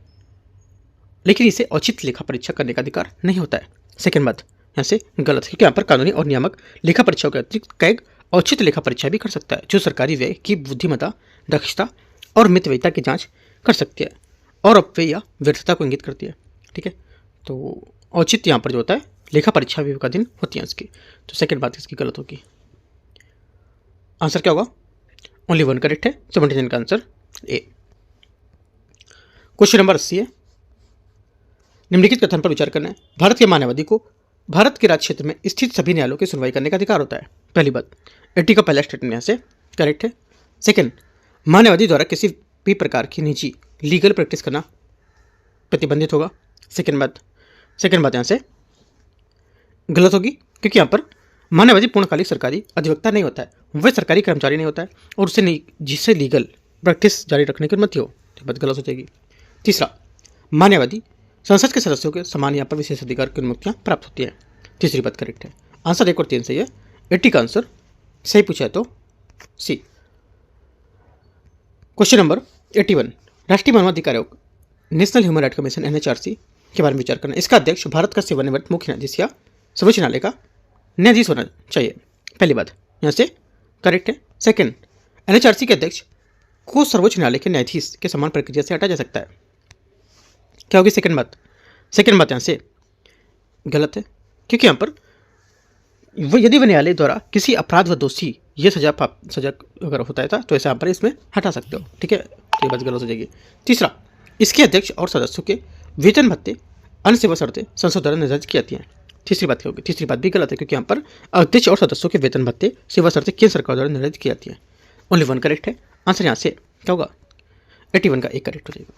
लेकिन इसे औचित्य लेखा परीक्षा करने का अधिकार नहीं होता है। सेकेंड बात यहाँ से गलत है क्योंकि यहाँ पर कानूनी और नियामक लेखा परीक्षाओं के अतिरिक्त कैग औचित्य लेखा परीक्षा भी कर सकता है जो सरकारी व्यय की बुद्धिमत्ता, दक्षता और मितव्ययिता की जांच कर सकती है और अपव्यय या व्यर्थता को इंगित करती है। ठीक है, तो औचित्य यहाँ पर जो होता है लेखा परीक्षा विवेकाधीन होती है इसकी। तो सेकेंड बात इसकी गलत होगी। आंसर क्या होगा? ओनली वन करेक्ट है। 79 का आंसर ए। क्वेश्चन नंबर 80 है, निम्नलिखित कथन पर विचार करना है। भारत के मानवाधिकार को भारत के राज्य क्षेत्र में स्थित सभी न्यायालयों की सुनवाई करने का अधिकार होता है। पहली बात 80 का पहला स्टेटमेंट यहाँ से करेक्ट है। सेकेंड, मानवाधिकार द्वारा किसी भी प्रकार की निजी लीगल प्रैक्टिस करना प्रतिबंधित होगा। सेकेंड बात यहाँ से गलत होगी क्योंकि यहाँ पर मानवाधिकार पूर्णकालिक सरकारी अधिवक्ता नहीं होता है, वह सरकारी कर्मचारी नहीं होता है और उसे जिससे लीगल प्रैक्टिस जारी रखने की अनुमति हो। तो बात गलत हो जाएगी। तीसरा, मानवाधिकार संसद के सदस्यों के समान यहाँ पर विशेष अधिकार की अनुमतियाँ प्राप्त होती है। तीसरी बात करेक्ट है। आंसर 1 और 3 सही है। 80 का आंसर सही पूछा है तो सी। क्वेश्चन नंबर 81, राष्ट्रीय मानवाधिकार आयोग national human right commission NHRC के बारे में विचार करना। इसका अध्यक्ष भारत का सेवानिवृत्त मुख्य न्यायाधीश या सर्वोच्च न्यायालय का न्यायाधीश होना चाहिए। पहली बात यहाँ से करेक्ट है। सेकेंड, NHRC के अध्यक्ष को सर्वोच्च न्यायालय के न्यायाधीश के समान प्रक्रिया से हटाया जा सकता है। क्या होगी सेकेंड बात? सेकेंड बात यहाँ से गलत है क्योंकि यहाँ पर यदि वह न्यायालय द्वारा किसी अपराध व दोषी ये सजा अगर होता है तो ऐसे यहाँ पर इसमें हटा सकते हो, ठीक है। तो ये बात गलत हो जाएगी। तीसरा, इसके अध्यक्ष और सदस्यों के वेतन भत्ते अन्य सेवा शर्तें संसद द्वारा निर्धारित की जाती हैं। तीसरी बात क्या होगी? तीसरी बात भी गलत है, क्योंकि यहाँ पर अध्यक्ष और सदस्यों के वेतन भत्ते सेवा शर्तें केंद्र सरकार द्वारा निर्धारित की जाती है। ओनली वन करेक्ट है। आंसर यहाँ से क्या होगा? 81 का एक करेक्ट हो जाएगा।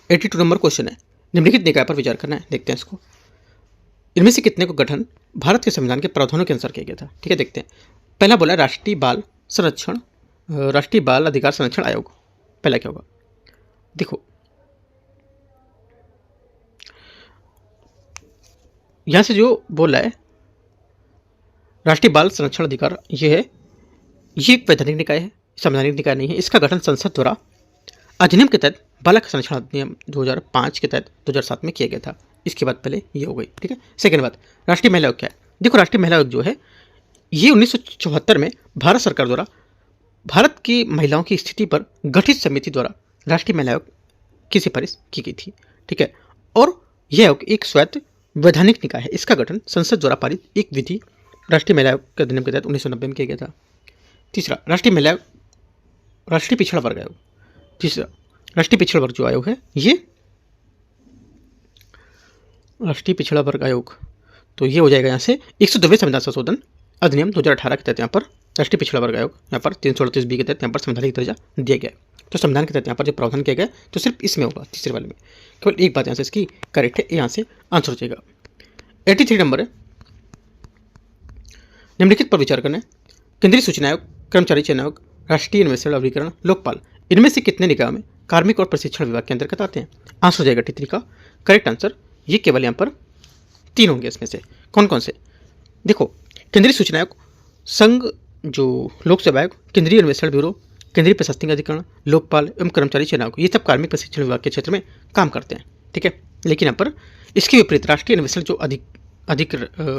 82 नंबर क्वेश्चन है, निम्नलिखित निकाय पर विचार करना है। देखते हैं इसको। इनमें से कितने को गठन भारत के संविधान के प्रावधानों के अनुसार किया गया था? ठीक है, देखते हैं। पहला बोला राष्ट्रीय बाल अधिकार संरक्षण आयोग। पहला क्या होगा? देखो, यहां से जो बोल रहा है राष्ट्रीय बाल संरक्षण अधिकार, ये एक वैधानिक निकाय है, संवैधानिक निकाय नहीं है। इसका गठन संसद द्वारा अधिनियम के तहत बालक संरक्षण अधिनियम 2005 के तहत 2007 में किया गया था। इसके बाद पहले ये हो गई, ठीक है। सेकेंड बात, राष्ट्रीय महिला आयोग क्या है? देखो, राष्ट्रीय महिला आयोग जो है ये 1974 में भारत सरकार द्वारा भारत की महिलाओं की स्थिति पर गठित समिति द्वारा राष्ट्रीय महिला आयोग की सिफारिश की गई थी, ठीक है। और यह आयोग एक स्वायत्त वैधानिक निकाय है। इसका गठन संसद द्वारा पारित एक विधि राष्ट्रीय महिला आयोग के अधिनियम के तहत 1990 में किया गया था। तीसरा, राष्ट्रीय पिछड़ा वर्ग आयोग। तीसरा, राष्ट्रीय पिछड़ा वर्ग जो आयोग है ये राष्ट्रीय पिछड़ा वर्ग आयोग, तो ये हो जाएगा यहाँ से 102वें संविधान संशोधन अधिनियम 2018 के तहत यहाँ पर राष्ट्रीय पिछड़ा वर्ग आयोग यहाँ पर 338B के तहत यहाँ पर संवैधानिक दर्जा दिया गया है। तो संविधान के तहत यहाँ पर जो प्रावधान किया गया तो सिर्फ इसमें होगा, तीसरे वाले में। केवल एक बात यहाँ से इसकी करेक्ट है, यहाँ से आंसर हो जाएगा। 83 नंबर है, निम्नलिखित पर विचार करना है। केंद्रीय सूचना आयोग, कर्मचारी चयन आयोग, राष्ट्रीय इन्वेस्टमेंट अभिकरण, लोकपाल, इनमें से कितने निकायों में कार्मिक और प्रशिक्षण विभाग के अंतर्गत आते हैं? आंसर हो जाएगा 83 का करेक्ट आंसर। ये केवल यहाँ पर 3 होंगे। इसमें से कौन कौन से? देखो, केंद्रीय सूचना आयोग, संघ जो लोक सेवा आयोग, केंद्रीय इन्वेस्टमेंट ब्यूरो, केंद्रीय प्रशासनिक अधिकरण, लोकपाल एवं कर्मचारी चयन आयोग, ये सब कार्मिक प्रशिक्षण विभाग के क्षेत्र में काम करते हैं, ठीक है। लेकिन यहाँ पर इसके विपरीत राष्ट्रीय इन्वेस्टमेंट जो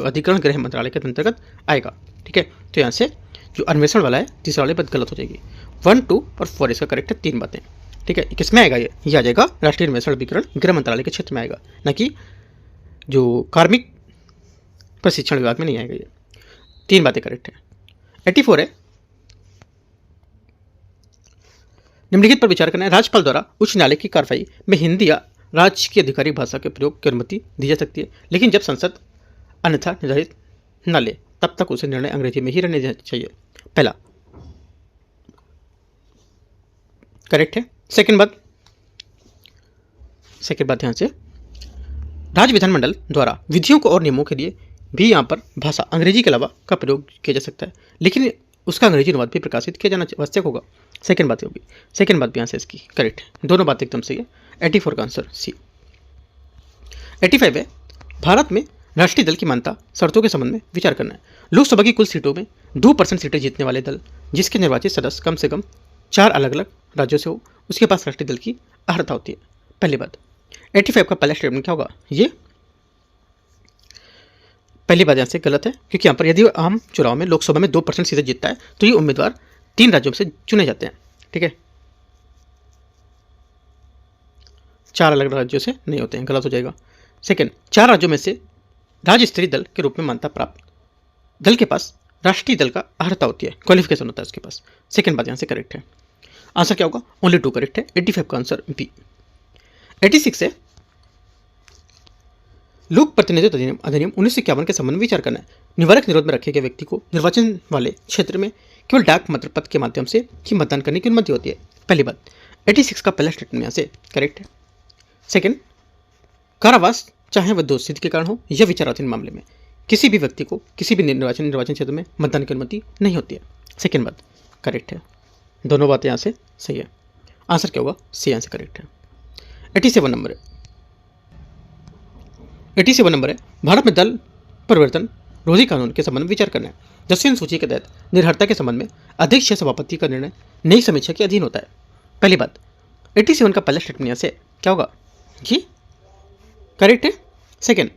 अधिकरण गृह मंत्रालय के अंतर्गत आएगा, ठीक है। तो यहाँ से जो अन्वेषण वाला है तीसरा वाली बात गलत हो जाएगी। 1, 2 और 4 इसका करेक्ट है। 3 बातें, ठीक है। किसमें आएगा? ये आ जाएगा राष्ट्रीय इन्वेस्टमेंट अभिकरण गृह मंत्रालय के क्षेत्र में आएगा, न कि जो कार्मिक प्रशिक्षण विभाग में नहीं आएगा। ये 3 बातें करेक्ट है। 84 है, निम्नलिखित पर विचार करना है। राज्यपाल द्वारा उच्च न्यायालय की कार्रवाई में हिंदी या राज्य की आधिकारिक भाषा के प्रयोग की अनुमति दी जा सकती है, लेकिन जब संसद अन्यथा निर्धारित न ले तब तक उसे निर्णय अंग्रेजी में ही रहने देना चाहिए। पहला करेक्ट है। सेकंड बात यहां से राज्य विधानमंडल द्वारा विधियों को और नियमों के लिए भी यहाँ पर भाषा अंग्रेजी के अलावा का प्रयोग किया जा सकता है, लेकिन उसका अंग्रेजी अनुवाद भी प्रकाशित किया जाना आवश्यक होगा। सेकंड बात होगी। सेकंड बात भी यहाँ से इसकी करेक्ट है। दोनों बातें एकदम सही है। 84 का आंसर सी। 85 है, भारत में राष्ट्रीय दल की मान्यता शर्तों के संबंध में विचार करना है। लोकसभा की कुल सीटों में 2% सीटें जीतने वाले दल जिसके निर्वाचित सदस्य कम से कम 4 अलग अलग राज्यों से हो, उसके पास राष्ट्रीय दल की अर्हता होती है। पहली बात। 85 का पहला स्टेटमेंट क्या होगा? ये पहली बात यहाँ से गलत है, क्योंकि यहाँ पर यदि आम चुनाव में लोकसभा में 2% सीटें जीतता है तो ये उम्मीदवार 3 राज्यों से चुने जाते हैं, ठीक है। 4 अलग राज्यों से नहीं होते हैं, गलत हो जाएगा। सेकंड, 4 राज्यों में से राज्य स्तरीय दल के रूप में मान्यता प्राप्त दल के पास राष्ट्रीय दल का अर्हता होती है, क्वालिफिकेशन होता है उसके पास। सेकंड बात यहाँ से करेक्ट है। आंसर क्या होगा? ओनली 2 करेक्ट है। 85 का आंसर बी। 86 है, लोक प्रतिनिधित्व अधिनियम 1951 के संबंध में विचार करना है। निवारक निरोध में रखे गए व्यक्ति को निर्वाचन वाले क्षेत्र में केवल डाक मत पत्र के माध्यम से ही मतदान करने की अनुमति होती है। पहली बात। 86 का पहला स्टेटमेंट यहाँ से करेक्ट है। सेकंड, कारावास चाहे वह दोषसिद्धि के कारण हो या विचाराधीन मामले में किसी भी व्यक्ति को किसी भी निर्वाचन क्षेत्र में मतदान की अनुमति नहीं होती है। सेकंड बात करेक्ट है। दोनों बातें यहाँ से सही है। आंसर क्या होगा? सी यहाँ से करेक्ट है। 87 नंबर है। 87 नंबर है, भारत में दल परिवर्तन रोधी कानून के संबंध में विचार करना है। 10वीं सूची के तहत निर्भरता के संबंध में अध्यक्ष या सभापति का निर्णय नई समीक्षा के अधीन होता है। पहली बात। 87 का पहला स्टेटमेंट यहाँ से क्या होगा? जी करेक्ट है। सेकेंड,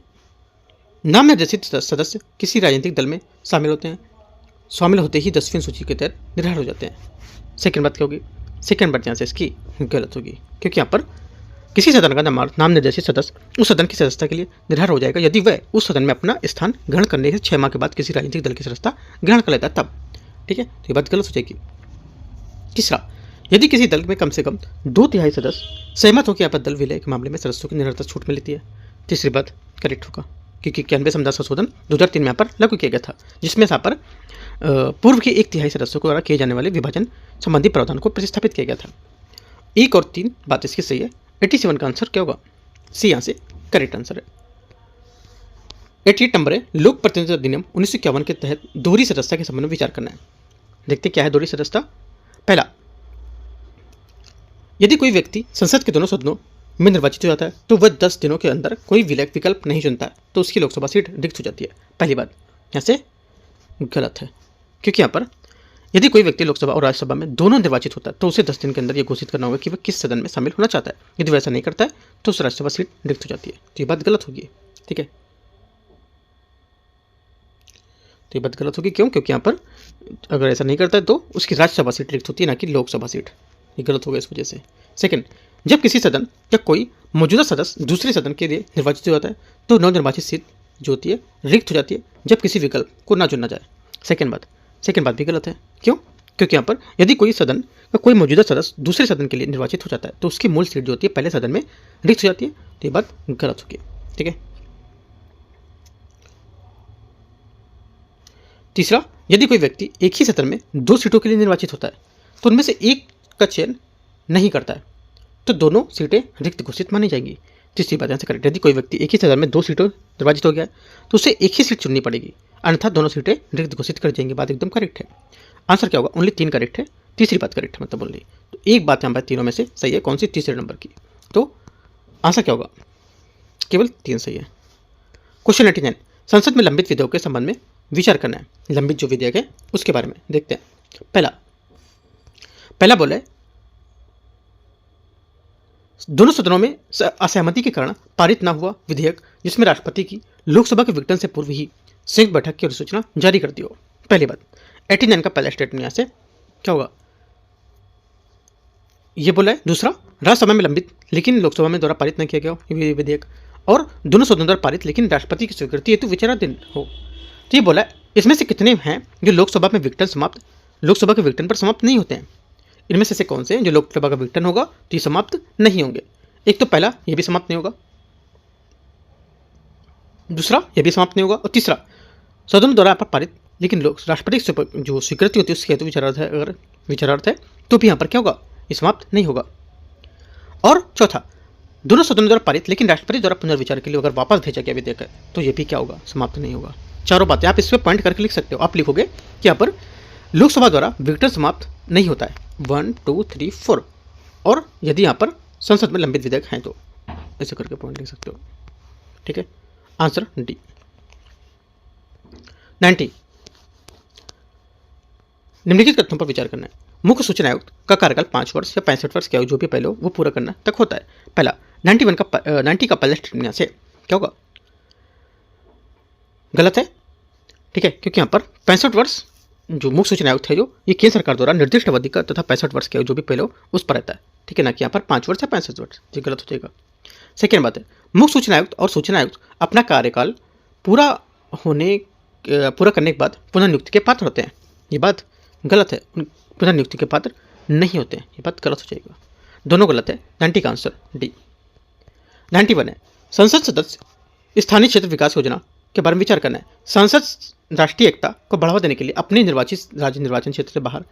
नाम निर्देशित सदस्य किसी राजनीतिक दल में शामिल होते ही 10वीं सूची के तहत निर्धारित हो जाते हैं। सेकेंड बात क्या होगी? सेकेंड बात यहाँ से इसकी गलत होगी, क्योंकि यहाँ पर किसी सदन का नाम निर्देशित सदस्य उस सदन की सदस्यता के लिए निर्भर हो जाएगा यदि वह उस सदन में अपना स्थान ग्रहण करने से 6 माह के बाद किसी राजनीतिक दल की सदस्यता ग्रहण कर लेता तब। ठीक है, तो ये बात गलत हो जाएगी। तीसरा, यदि किसी दल में कम से कम 2/3 सदस्य सहमत हो कि आपद दल विलय के मामले में सदस्यों की निरंतर छूट मिलती है। तीसरी बात करेक्ट होगा, क्योंकि 91 संविधान संशोधन 2003 में यहाँ पर लागू किया गया था, जिसमें यहाँ पर पूर्व के 1/3 सदस्यों द्वारा किए जाने वाले विभाजन संबंधी प्रावधान को प्रतिस्थापित किया गया था। 1 और 3 बात इसकी सही है। 87 का आंसर क्या होगा? सी यहाँ से करेक्ट आंसर है। 88 नंबर है, लोक प्रतिनिधित्व अधिनियम 1951 के तहत दोहरी सदस्यता के संबंध में विचार करना है। देखते क्या है दोहरी सदस्यता। पहला, यदि कोई व्यक्ति संसद के दोनों सदनों में निर्वाचित हो जाता है तो वह 10 दिनों के अंदर कोई विकल्प नहीं चुनता है तो उसकी लोकसभा सीट रिक्त हो जाती है। पहली बात यहाँ से गलत है, क्योंकि यहाँ पर यदि कोई व्यक्ति लोकसभा और राज्यसभा में दोनों निर्वाचित होता है तो उसे 10 दिन के अंदर यह घोषित करना होगा कि वह किस सदन में शामिल होना चाहता है। यदि वैसा नहीं करता है तो उस राज्यसभा सीट रिक्त हो जाती है। तो ये बात गलत होगी। ठीक है, तो ये बात गलत होगी। क्यों? क्योंकि यहाँ पर अगर ऐसा नहीं करता है तो उसकी राज्यसभा सीट रिक्त होती है, ना कि लोकसभा सीट। ये गलत होगा इस वजह से। सेकंड, जब किसी सदन या कोई मौजूदा सदस्य दूसरे सदन के लिए निर्वाचित हो जाता है तो नवनिर्वाचित सीट जो होती है रिक्त हो जाती है जब किसी विकल्प को ना चुना जाए। सेकंड बात भी गलत है। क्यों? क्योंकि यहाँ पर यदि कोई सदन का कोई मौजूदा सदस्य दूसरे सदन के लिए निर्वाचित हो जाता है तो उसकी मूल सीट जो होती है पहले सदन में रिक्त हो जाती है। तो ये बात गलत होगी। ठीक है। तीसरा, यदि कोई व्यक्ति एक ही सदन में 2 सीटों के लिए निर्वाचित होता है तो उनमें से एक का चयन नहीं करता है तो दोनों सीटें रिक्त घोषित मानी जाएंगी। तीसरी बात यहाँ से करेक्ट, यदि कोई व्यक्ति एक ही सदन में 2 सीटों निर्वाचित हो गया है तो उसे एक ही सीट चुननी पड़ेगी, अन्यथा दोनों सीटें रिक्त घोषित कर जाएंगी। बात एकदम करेक्ट है। आंसर क्या होगा? ओनली 3 करेक्ट है, तीसरी बात करेक्ट है मतलब बोल रही। तो एक बात यहाँ पर तीनों में से सही है, कौन सी? तीसरे नंबर की। तो आंसर क्या होगा? केवल 3 सही है। क्वेश्चन 99, संसद में लंबित विधेयकों के संबंध में विचार करना है। लंबित जो विधेयक है उसके बारे में देखते हैं। पहला बोला है, दोनों सदनों में असहमति के कारण पारित न हुआ विधेयक जिसमें राष्ट्रपति की लोकसभा के विघटन से पूर्व ही संयुक्त बैठक की अधिसूचना जारी कर दी हो। पहली बात, 89 का पहला स्टेटमेंट यहाँ से क्या होगा? ये बोला है। दूसरा, राज्यसभा में लंबित लेकिन लोकसभा में द्वारा पारित न किया गया हो विधेयक, और दोनों सदनों द्वारा पारित लेकिन राष्ट्रपति की स्वीकृति हेतु विचाराधीन हो। तो ये बोला है, इसमें से कितने हैं जो लोकसभा के विघटन पर समाप्त नहीं होते हैं? इनमें से कौन से हैं जो लोकसभा का विघटन होगा तो ये समाप्त नहीं होंगे? एक तो पहला, ये भी समाप्त नहीं होगा। दूसरा, ये भी समाप्त नहीं होगा। और तीसरा, सदन द्वारा पारित लेकिन राष्ट्रपति जो स्वीकृति होती है उसके हेतु विचारार्थ है तो भी यहाँ पर क्या होगा? ये समाप्त नहीं होगा। और चौथा, दोनों सदनों द्वारा पारित लेकिन राष्ट्रपति द्वारा पुनर्विचार के लिए अगर वापस भेजा गया विधेयक है तो ये भी क्या होगा? समाप्त नहीं होगा। चारों बातें आप इस पर पॉइंट करके लिख सकते हो। आप लिखोगे कि यहाँ पर लोकसभा द्वारा विघटन समाप्त नहीं होता है 1 2 3 4, और यदि यहाँ पर संसद में लंबित विधेयक हैं तो ऐसे करके पॉइंट लिख सकते हो। ठीक है, आंसर डी। 90, निम्नलिखित कथनों पर विचार करना है। मुख्य सूचना आयुक्त का कार्यकाल 5 वर्ष या 65 वर्ष क्या हो जो भी पहले हो वो पूरा करना तक होता है। पहला, 90 का पहला स्टेटमेंट से क्या होगा? गलत है। ठीक है, क्योंकि यहाँ पर 65 वर्ष जो मुख्य सूचना आयुक्त है जो ये केंद्र सरकार द्वारा निर्दिष्ट अवधि का तथा 65 वर्ष के जो भी पहले हो उस पर रहता है। ठीक है ना, कि यहाँ पर 5 वर्ष या 65 वर्ष, ये गलत हो जाएगा। सेकेंड बात है, मुख्य सूचना आयुक्त और सूचना आयुक्त अपना कार्यकाल पूरा करने के बाद पुनर्नियुक्ति के पात्र होते हैं। ये बात गलत है, पुनर्नियुक्ति के पात्र नहीं होते हैं। ये बात गलत हो जाएगा, दोनों गलत है। 90 का आंसर डी। 91 है, संसद सदस्य स्थानीय क्षेत्र विकास योजना के बारे में विचार करना है। संसद राष्ट्रीय एकता को बढ़ावा देने के लिए अपने निर्वाचित राज्य निर्वाचन क्षेत्र से बाहर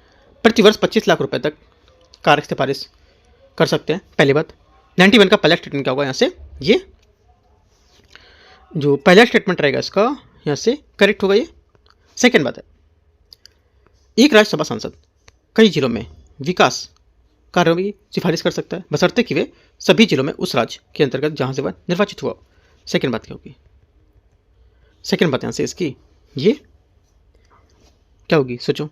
प्रतिवर्ष 25 लाख रुपए तक कार्य सिफारिश कर सकते हैं। पहली बात, 91 का पहला स्टेटमेंट क्या होगा? यहाँ से ये जो पहला स्टेटमेंट रहेगा इसका यहाँ से करेक्ट होगा ये। सेकेंड बात है, एक राज्यसभा सांसद कई जिलों में विकास कार्यों की सिफारिश कर सकता है बशर्ते कि वे सभी जिलों में उस राज्य के अंतर्गत जहाँ से वह निर्वाचित हुआ। सेकेंड बात क्या होगी? सेकेंड बात यहाँ से इसकी ये क्या होगी? सोचो।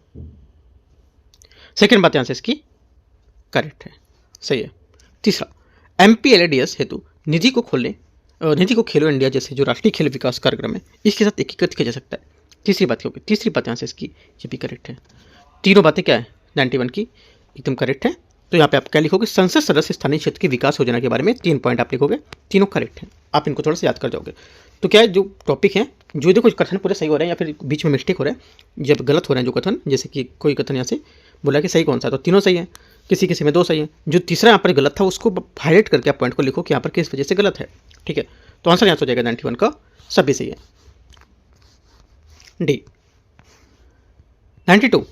सेकेंड बात यहाँ से इसकी करेक्ट है, सही है। तीसरा, MPLADS हेतु निधि को खेलो इंडिया जैसे जो राष्ट्रीय खेल विकास कार्यक्रम है इसके साथ एकीकृत किया जा सकता है। तीसरी बात क्या होगी? तीसरी बात यहाँ से इसकी ये भी करेक्ट है। तीनों बातें क्या है? 91 की एकदम करेक्ट है। तो यहाँ पे आप क्या लिखोगे, संसद सदस्य स्थानीय क्षेत्र की विकास योजना के बारे में 3 पॉइंट आप लिखोगे, तीनों करेक्ट हैं। आप इनको थोड़ा सा याद कर जाओगे। तो क्या है, जो टॉपिक है, जो देखो कथन पूरे सही हो रहे हैं या फिर बीच में मिस्टेक हो रहा है, जब गलत हो रहे हैं जो कथन, जैसे कि कोई कथन यहाँ से बोला कि सही कौन सा है, तो तीनों सही है, किसी किसी में 2 सही है। जो तीसरा यहाँ पर गलत था उसको हाईलाइट करके आप पॉइंट को लिखो कि यहाँ पर किस वजह से गलत है। ठीक है, तो आंसर यहाँ हो जाएगा 91 का सभी सही है। डी 92,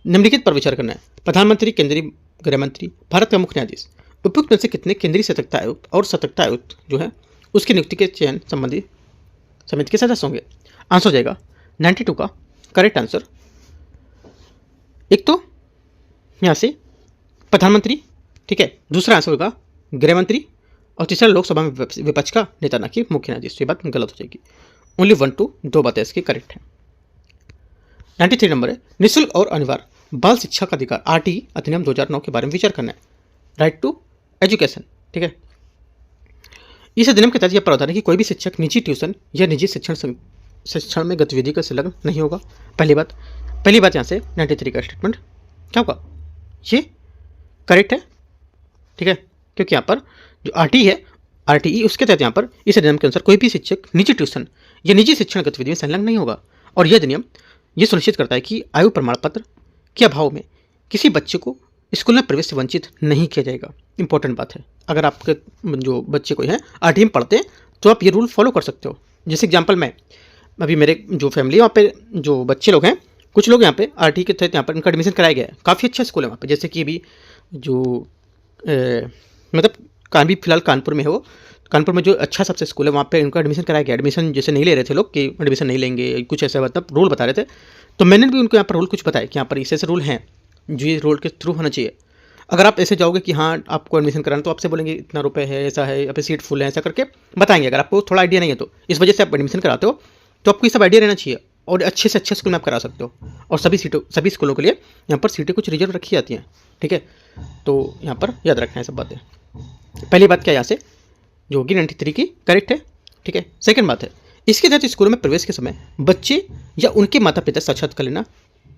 निम्नलिखित पर विचार करना है। प्रधानमंत्री, केंद्रीय गृह मंत्री, भारत का मुख्य न्यायाधीश, उपयुक्त में से कितने केंद्रीय सतर्कता आयुक्त और सतर्कता आयुक्त जो है उसकी नियुक्ति के चयन संबंधी समिति के सदस्य होंगे? आंसर हो जाएगा 92 का करेक्ट आंसर। एक तो यहाँ से प्रधानमंत्री, ठीक है, दूसरा आंसर होगा गृह मंत्री, और तीसरा लोकसभा में विपक्ष का नेता, ना कि मुख्य न्यायाधीश। ये बात गलत हो जाएगी। ओनली 1 2 2 बातें इसकी करेक्ट है। 93 नंबर है, निःशुल्क और अनिवार्य बाल शिक्षा का अधिकार RTE अधिनियम 2009 के बारे में विचार करना है। राइट टू एजुकेशन, ठीक है। इस अधिनियम के तहत यह प्रावधान है कि कोई भी शिक्षक निजी ट्यूशन या निजी शिक्षण में गतिविधि का संलग्न नहीं होगा। पहली बात यहाँ से 93 का स्टेटमेंट क्या होगा, ये करेक्ट है, ठीक है, क्योंकि यहाँ पर जो RTE है, RTE उसके तहत यहाँ पर इस अधिनियम के अनुसार कोई भी शिक्षक निजी ट्यूशन या निजी शिक्षण गतिविधि में संलग्न नहीं होगा। और यह अधिनियम ये सुनिश्चित करता है कि आयु प्रमाण पत्र के अभाव में किसी बच्चे को स्कूल में प्रवेश से वंचित नहीं किया जाएगा। इंपॉर्टेंट बात है, अगर आपके जो बच्चे कोई है RTE में पढ़ते हैं तो आप ये रूल फॉलो कर सकते हो। जैसे एग्जाम्पल में अभी मेरे जो फैमिली वहाँ पे जो बच्चे लोग हैं, कुछ लोग यहाँ पे RTE के तहत यहाँ पर इनका एडमिशन कराया गया है। काफ़ी अच्छा स्कूल है वहाँ पे, जैसे कि अभी जो मतलब अभी फिलहाल कानपुर में है, वो कानपुर में जो अच्छा सबसे स्कूल है वहाँ पे इनका एडमिशन कराया गया। एडमिशन जैसे नहीं ले रहे थे लोग कि एडमिशन नहीं लेंगे, कुछ ऐसा मतलब रूल बता रहे थे, तो मैंने भी उनको यहाँ पर रूल कुछ बताया कि यहाँ पर ऐसे रूल हैं जो ये रूल के थ्रू होना चाहिए। अगर आप ऐसे जाओगे कि हाँ आपको एडमिशन कराना, तो आपसे बोलेंगे इतना रुपये है, ऐसा है, यहाँ पे सीट फुल है, ऐसा करके बताएंगे। अगर आपको थोड़ा आइडिया नहीं है तो इस वजह से आप एडमिशन कराते हो, तो आपको ये सब आइडिया रहना चाहिए और अच्छे से अच्छे स्कूल में आप करा सकते हो। और सभी स्कूलों के लिए यहाँ पर सीटें कुछ रिजर्व रखी जाती हैं, ठीक है। तो यहाँ पर याद रखना है सब बातें। पहली बात क्या यहाँ से जो होगी 93 की करेक्ट है, ठीक है। सेकंड बात है, इसके तहत स्कूलों में प्रवेश के समय बच्चे या उनके माता पिता साक्षात्कार लेना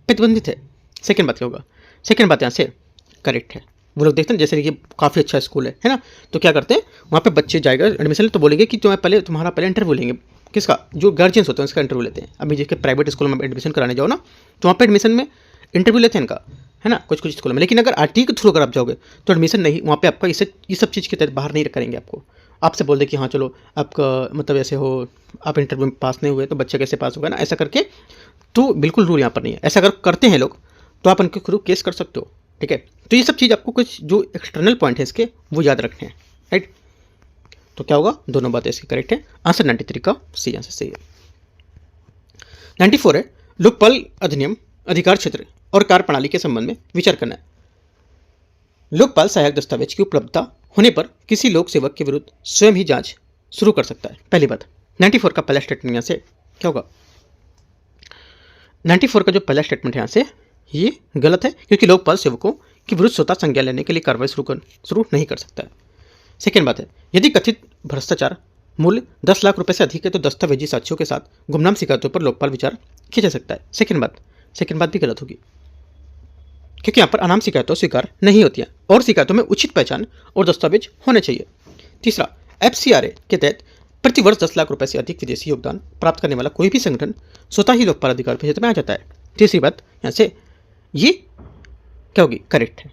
प्रतिबंधित है। सेकंड बात क्या होगा, सेकंड बात यहाँ से करेक्ट है। वो लोग देखते हैं जैसे कि काफ़ी अच्छा स्कूल है ना, तो क्या करते हैं वहाँ पे बच्चे जाएगा एडमिशन, तो बोलेंगे कि तुम्हारा पहले इंटरव्यू लेंगे। किसका, जो गार्जियंस होते हैं उसका इंटरव्यू लेते हैं। अभी जिसके प्राइवेट स्कूल में एडमिशन कराने जाओ ना, तो वहाँ पे एडमिशन में इंटरव्यू लेते हैं इनका, है ना, कुछ स्कूल में। लेकिन अगर RTE के थ्रू अगर आप जाओगे तो एडमिशन नहीं, वहाँ पे आपका ये सब चीज़ के तहत बाहर नहीं करेंगे। आपसे बोल दे कि हाँ चलो आपका मतलब ऐसे हो, आप इंटरव्यू में पास नहीं हुए तो बच्चा कैसे पास होगा ना, ऐसा करके, तो बिल्कुल रूल यहाँ पर नहीं है। ऐसा अगर करते हैं लोग तो आप उनके थ्रू केस कर सकते हो, ठीक है। तो ये सब चीज़ आपको कुछ जो एक्सटर्नल पॉइंट है इसके वो याद रखने हैं, राइट। तो क्या होगा, दोनों बातें इसकी करेक्ट है। आंसर 93 का सी आंसर सही है। 94 है, लोकपाल अधिनियम अधिकार क्षेत्र और कार्य प्रणाली के संबंध में विचार करना है। लोकपाल सहायक दस्तावेज की उपलब्धता होने पर किसी लोक सेवक के विरुद्ध स्वयं ही जांच शुरू कर सकता है। पहली बात 94 का पहला स्टेटमेंट यहाँ से क्या होगा, 94 का जो पहला स्टेटमेंट है यहाँ से ये गलत है, क्योंकि लोकपाल सेवकों के विरुद्ध स्वतः संज्ञान लेने के लिए कार्रवाई शुरू नहीं कर सकता है। सेकेंड बात है, यदि कथित भ्रष्टाचार मूल्य 10 लाख रुपए से अधिक है तो दस्तावेजी साक्ष्यों के साथ गुमनाम शिकायतों पर लोकपाल विचार किया जा सकता है। सेकेंड बात भी गलत होगी, क्योंकि यहाँ पर अनाम शिकायतों स्वीकार नहीं होती हैं और शिकायतों में उचित पहचान और दस्तावेज होने चाहिए। तीसरा, FCRA के तहत प्रतिवर्ष 10 लाख रुपए से अधिक विदेशी योगदान प्राप्त करने वाला कोई भी संगठन स्वतः ही लोकपाल अधिकार क्षेत्र में आ जाता है। तीसरी बात यहाँ से ये क्या होगी, करेक्ट है,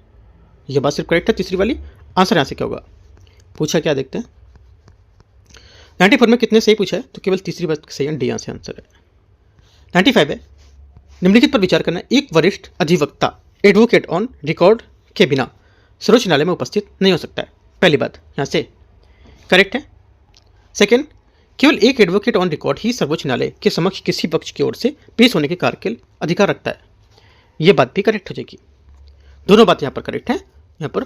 ये बात सिर्फ करेक्ट है तीसरी वाली। आंसर यहाँ से क्या होगा, पूछा क्या देखते हैं, 94 में कितने सही पूछा है, तो केवल तीसरी बात सही है, डी यहाँ से आंसर है। 95 है, निम्नलिखित पर विचार करना, एक वरिष्ठ अधिवक्ता एडवोकेट ऑन रिकॉर्ड के बिना सर्वोच्च न्यायालय में उपस्थित नहीं हो सकता है। पहली बात यहाँ से करेक्ट है। सेकंड, केवल एक एडवोकेट ऑन रिकॉर्ड ही सर्वोच्च न्यायालय के समक्ष किसी पक्ष की ओर से पेश होने के कार्य के अधिकार रखता है। यह बात भी करेक्ट हो जाएगी, दोनों बात यहाँ पर करेक्ट है। यहाँ पर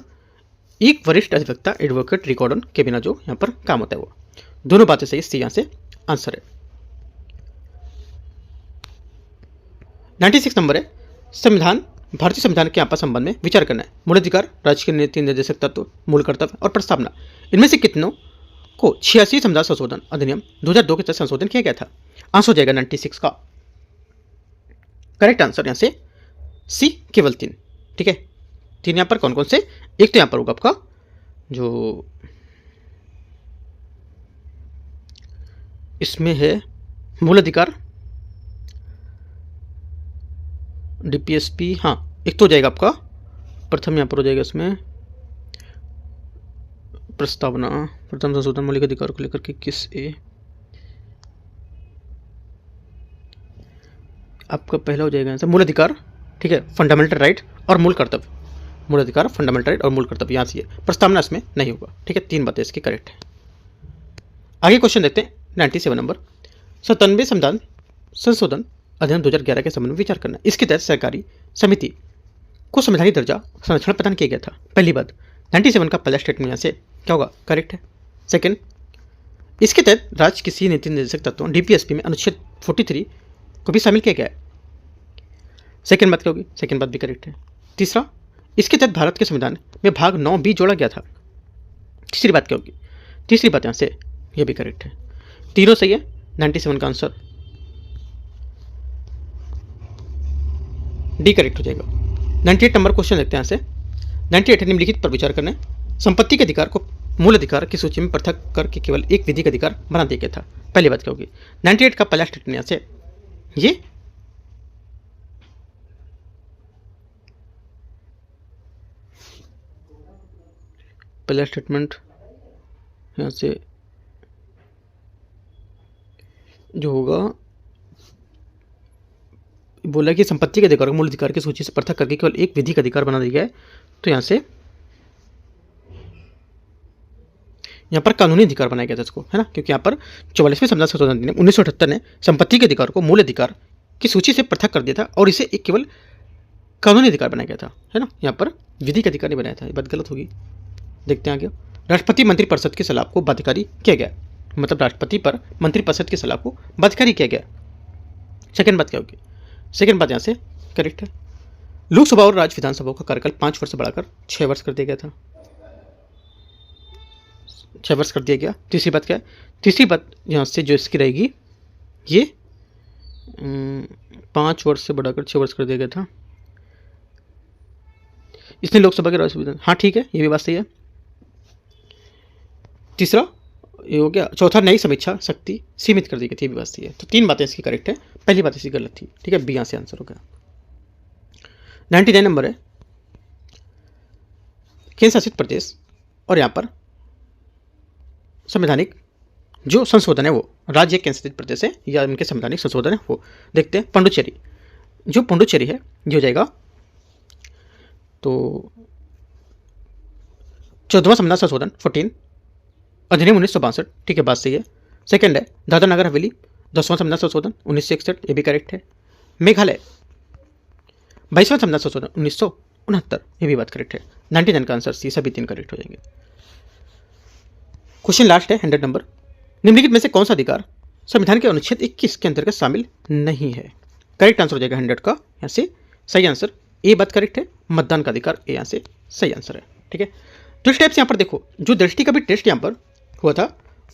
एक वरिष्ठ अधिवक्ता एडवोकेट रिकॉर्ड ऑन के बिना जो यहाँ पर काम होता है वो दोनों बातें सही, सी यहाँ से आंसर है। 96 नंबर है, संविधान भारतीय संविधान के आपस संबंध में विचार करना है। मूल अधिकार, राज्य के नीति निर्देशक तत्व, मूल कर्तव्य और प्रस्तावना, इनमें से कितनों को 86 संविधान संशोधन अधिनियम 2002 के तहत संशोधन किया गया था। आंसर हो जाएगा 96 का करेक्ट आंसर यहाँ से सी, केवल 3, ठीक है। तीन यहाँ पर कौन कौन से, एक तो यहाँ पर होगा आपका जो इसमें है मूल अधिकार, डीपीएसपी, हाँ एक तो हो जाएगा आपका प्रथम, यहाँ पर हो जाएगा इसमें प्रस्तावना, प्रथम संशोधन मौलिक अधिकार को लेकर के किस ए, आपका पहला हो जाएगा आंसर मूल अधिकार, ठीक है, फंडामेंटल राइट और मूल कर्तव्य, मूल अधिकार, फंडामेंटल राइट और मूल कर्तव्य, यहाँ से प्रस्तावना इसमें नहीं होगा, ठीक है, तीन बातें इसकी करेक्ट है। आगे क्वेश्चन देखते हैं 97 नंबर, 97वें संविधान संशोधन अधिनियम 2011 के संबंध में विचार करना। इसके तहत सहकारी समिति को संवैधानिक दर्जा संरक्षण प्रदान किया गया था। पहली बात 97 का पहला स्टेटमेंट यहाँ से क्या होगा, करेक्ट है। सेकंड, इसके तहत राज्य किसी नीति निर्देशक तत्वों डीपीएसपी में अनुच्छेद 43 को भी शामिल किया गया है। सेकंड बात क्या होगी, सेकंड बात भी करेक्ट है। तीसरा, इसके तहत भारत के संविधान में भाग 9 जोड़ा गया था। तीसरी बात क्या होगी, तीसरी बात यहाँ से ये भी करेक्ट है। तीनों सही है, 97 का आंसर डी करेक्ट हो जाएगा। 98 नंबर क्वेश्चन देखते हैं यहाँ से। 98 निम्नलिखित पर विचार करना है। संपत्ति के अधिकार को मूल अधिकार की सूची में पृथक करके केवल एक विधिक अधिकार बना दिया गया था। पहली बात क्या होगी, 98 का पहला स्टेटमेंट यहाँ से ये पहला स्टेटमेंट यहाँ से जो होगा, बोला कि संपत्ति के अधिकार को मूल अधिकार की सूची से पृथक करके केवल एक विधिक अधिकार बना दिया गया है। तो यहाँ से यहाँ पर कानूनी अधिकार बनाया गया था इसको, है ना, क्योंकि यहाँ पर 44वें संविधान संशोधन अधिनियम 1978 ने संपत्ति के अधिकार को मूल अधिकार की सूची से पृथक कर दिया था और इसे एक केवल कानूनी अधिकार बनाया गया था, है ना, यहाँ पर विधिक अधिकार नहीं बनाया था। ये बात गलत होगी, देखते हैं आगे। राष्ट्रपति मंत्रिपरिषद की सलाह को बाध्यकारी किया गया, मतलब राष्ट्रपति पर मंत्रिपरिषद की सलाह को बाध्यकारी किया गया। सेकंड बात क्या होगी, सेकंड बात यहाँ से करेक्ट है। लोकसभा और राज्य विधानसभा का कार्यकाल 5 वर्ष से बढ़ाकर 6 वर्ष कर दिया गया था, 6 वर्ष कर दिया गया। तीसरी बात क्या है, तीसरी बात यहाँ से जो इसकी रहेगी ये 5 वर्ष से बढ़ाकर 6 वर्ष कर दिया गया था। इसने लोकसभा के राज्य विधान, हाँ ठीक है, ये भी बात सही है। तीसरा ये हो गया। चौथा, नई समीक्षा शक्ति सीमित कर दी गई थी, ये भी बात सही है। तो तीन बातें इसकी करेक्ट है, पहली बात इसकी गलत थी, ठीक है, बी यहाँ से आंसर हो गया। 99 नंबर है केंद्र शासित प्रदेश और यहाँ पर संवैधानिक जो संशोधन है वो राज्य केंद्र शासित प्रदेश है या उनके संवैधानिक संशोधन है वो देखते हैं। पुडुचेरी, जो पुडुचेरी है ये हो जाएगा तो 14वां संविधान संशोधन 14 अधिनियम 1962, ठीक है, बात सही है। सेकंड है दादरा नगर हवेली 10वां संविधान संशोधन 1961, ये भी करेक्ट है। मेघालय 22वां संविधान संशोधन 1969, ये भी बात करेक्ट है। 99 का आंसर सी, सभी तीन करेक्ट हो जाएंगे। क्वेश्चन लास्ट है 100 नंबर, निम्नलिखित में से कौन सा अधिकार संविधान के अनुच्छेद 21 के अंतर्गत शामिल नहीं है। करेक्ट आंसर हो जाएगा 100 का, यहाँ से सही आंसर ए बात करेक्ट है, मतदान का अधिकार ए यहाँ से सही आंसर है, ठीक है। तो इस टाइप से यहाँ पर देखो, जो दृष्टि का भी टेस्ट यहाँ पर हुआ था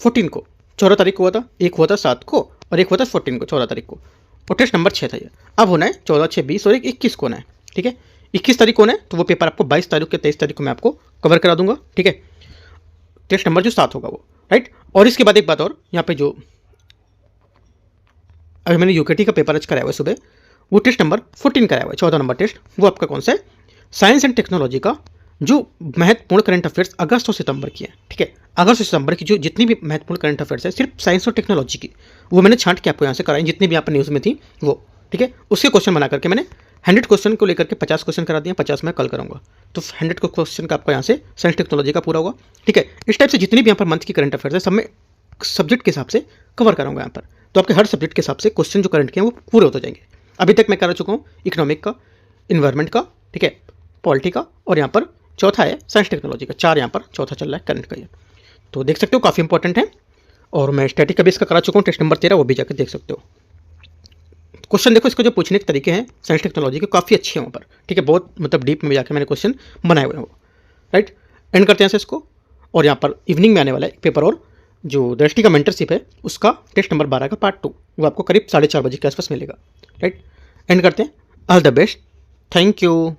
14 को, 14 तारीख को हुआ था, एक हुआ था 7 को और एक हुआ था 14 को, 14 तारीख को, और टेस्ट नंबर 6 था ये। अब होना है 14, 6, 20 और एक 21 को होना है, ठीक है। 21 तारीख को होना है तो वो पेपर आपको 22 तारीख के 23 तारीख को मैं आपको कवर करा दूंगा, ठीक है। टेस्ट नंबर जो 7 होगा वो, राइट। और इसके बाद एक बात और, यहाँ पे जो अभी मैंने यूकेटी का पेपर आज कराया हुआ है सुबह, वो टेस्ट नंबर 14 कराया हुआ है, 14 नंबर टेस्ट, वो आपका कौन सा है, साइंस एंड टेक्नोलॉजी का, जो महत्वपूर्ण करंट अफेयर्स अगस्त और सितंबर की है, ठीक है। अगस्त और सितंबर की जो जितनी भी महत्वपूर्ण करंट अफेयर्स है सिर्फ साइंस और टेक्नोलॉजी की, वो मैंने छांट के आपको यहाँ से कराई, जितनी भी यहाँ पर न्यूज़ में थी वो, ठीक है। उसके क्वेश्चन बना करके मैंने 100 क्वेश्चन को लेकर के 50 क्वेश्चन करा दिया, 50 मैं कल कराऊंगा, तो 100 क्वेश्चन का आपका यहाँ से साइंस टेक्नोलॉजी का पूरा होगा, ठीक है। इस टाइप से जितनी भी यहाँ पर मंथ की करंट अफेयर्स है सब मैं सब्जेक्ट के हिसाब से कवर कराऊंगा यहाँ पर, तो आपके हर सब्जेक्ट के हिसाब से क्वेश्चन जो करंट के हैं वो पूरे होते जाएंगे। अभी तक मैं करा चुका हूँ इकोनॉमिक का, इन्वायरमेंट का, ठीक है, पॉलिटी का, और यहाँ पर चौथा है साइंस टेक्नोलॉजी का, 4 यहाँ पर चौथा चल रहा है करंट का ये, तो देख सकते हो काफ़ी इंपॉर्टेंट है। और मैं स्टैटिक का भी इसका करा चुका हूँ, टेस्ट नंबर 13, वो भी जाकर देख सकते हो। क्वेश्चन देखो, इसको जो पूछने के तरीके हैं साइंस टेक्नोलॉजी के काफ़ी अच्छे हैं वहाँ पर, ठीक है, बहुत मतलब डीप में जाकर मैंने क्वेश्चन बनाए हुए हैं वो, राइट। एंड करते हैं से इसको, और यहाँ पर इवनिंग में आने वाला है पेपर, और जो दृष्टि का मेंटरशिप है उसका टेस्ट नंबर 12 का पार्ट 2 वो आपको करीब 4:30 बजे के आसपास मिलेगा, राइट। एंड करते हैं, all the best, thank you.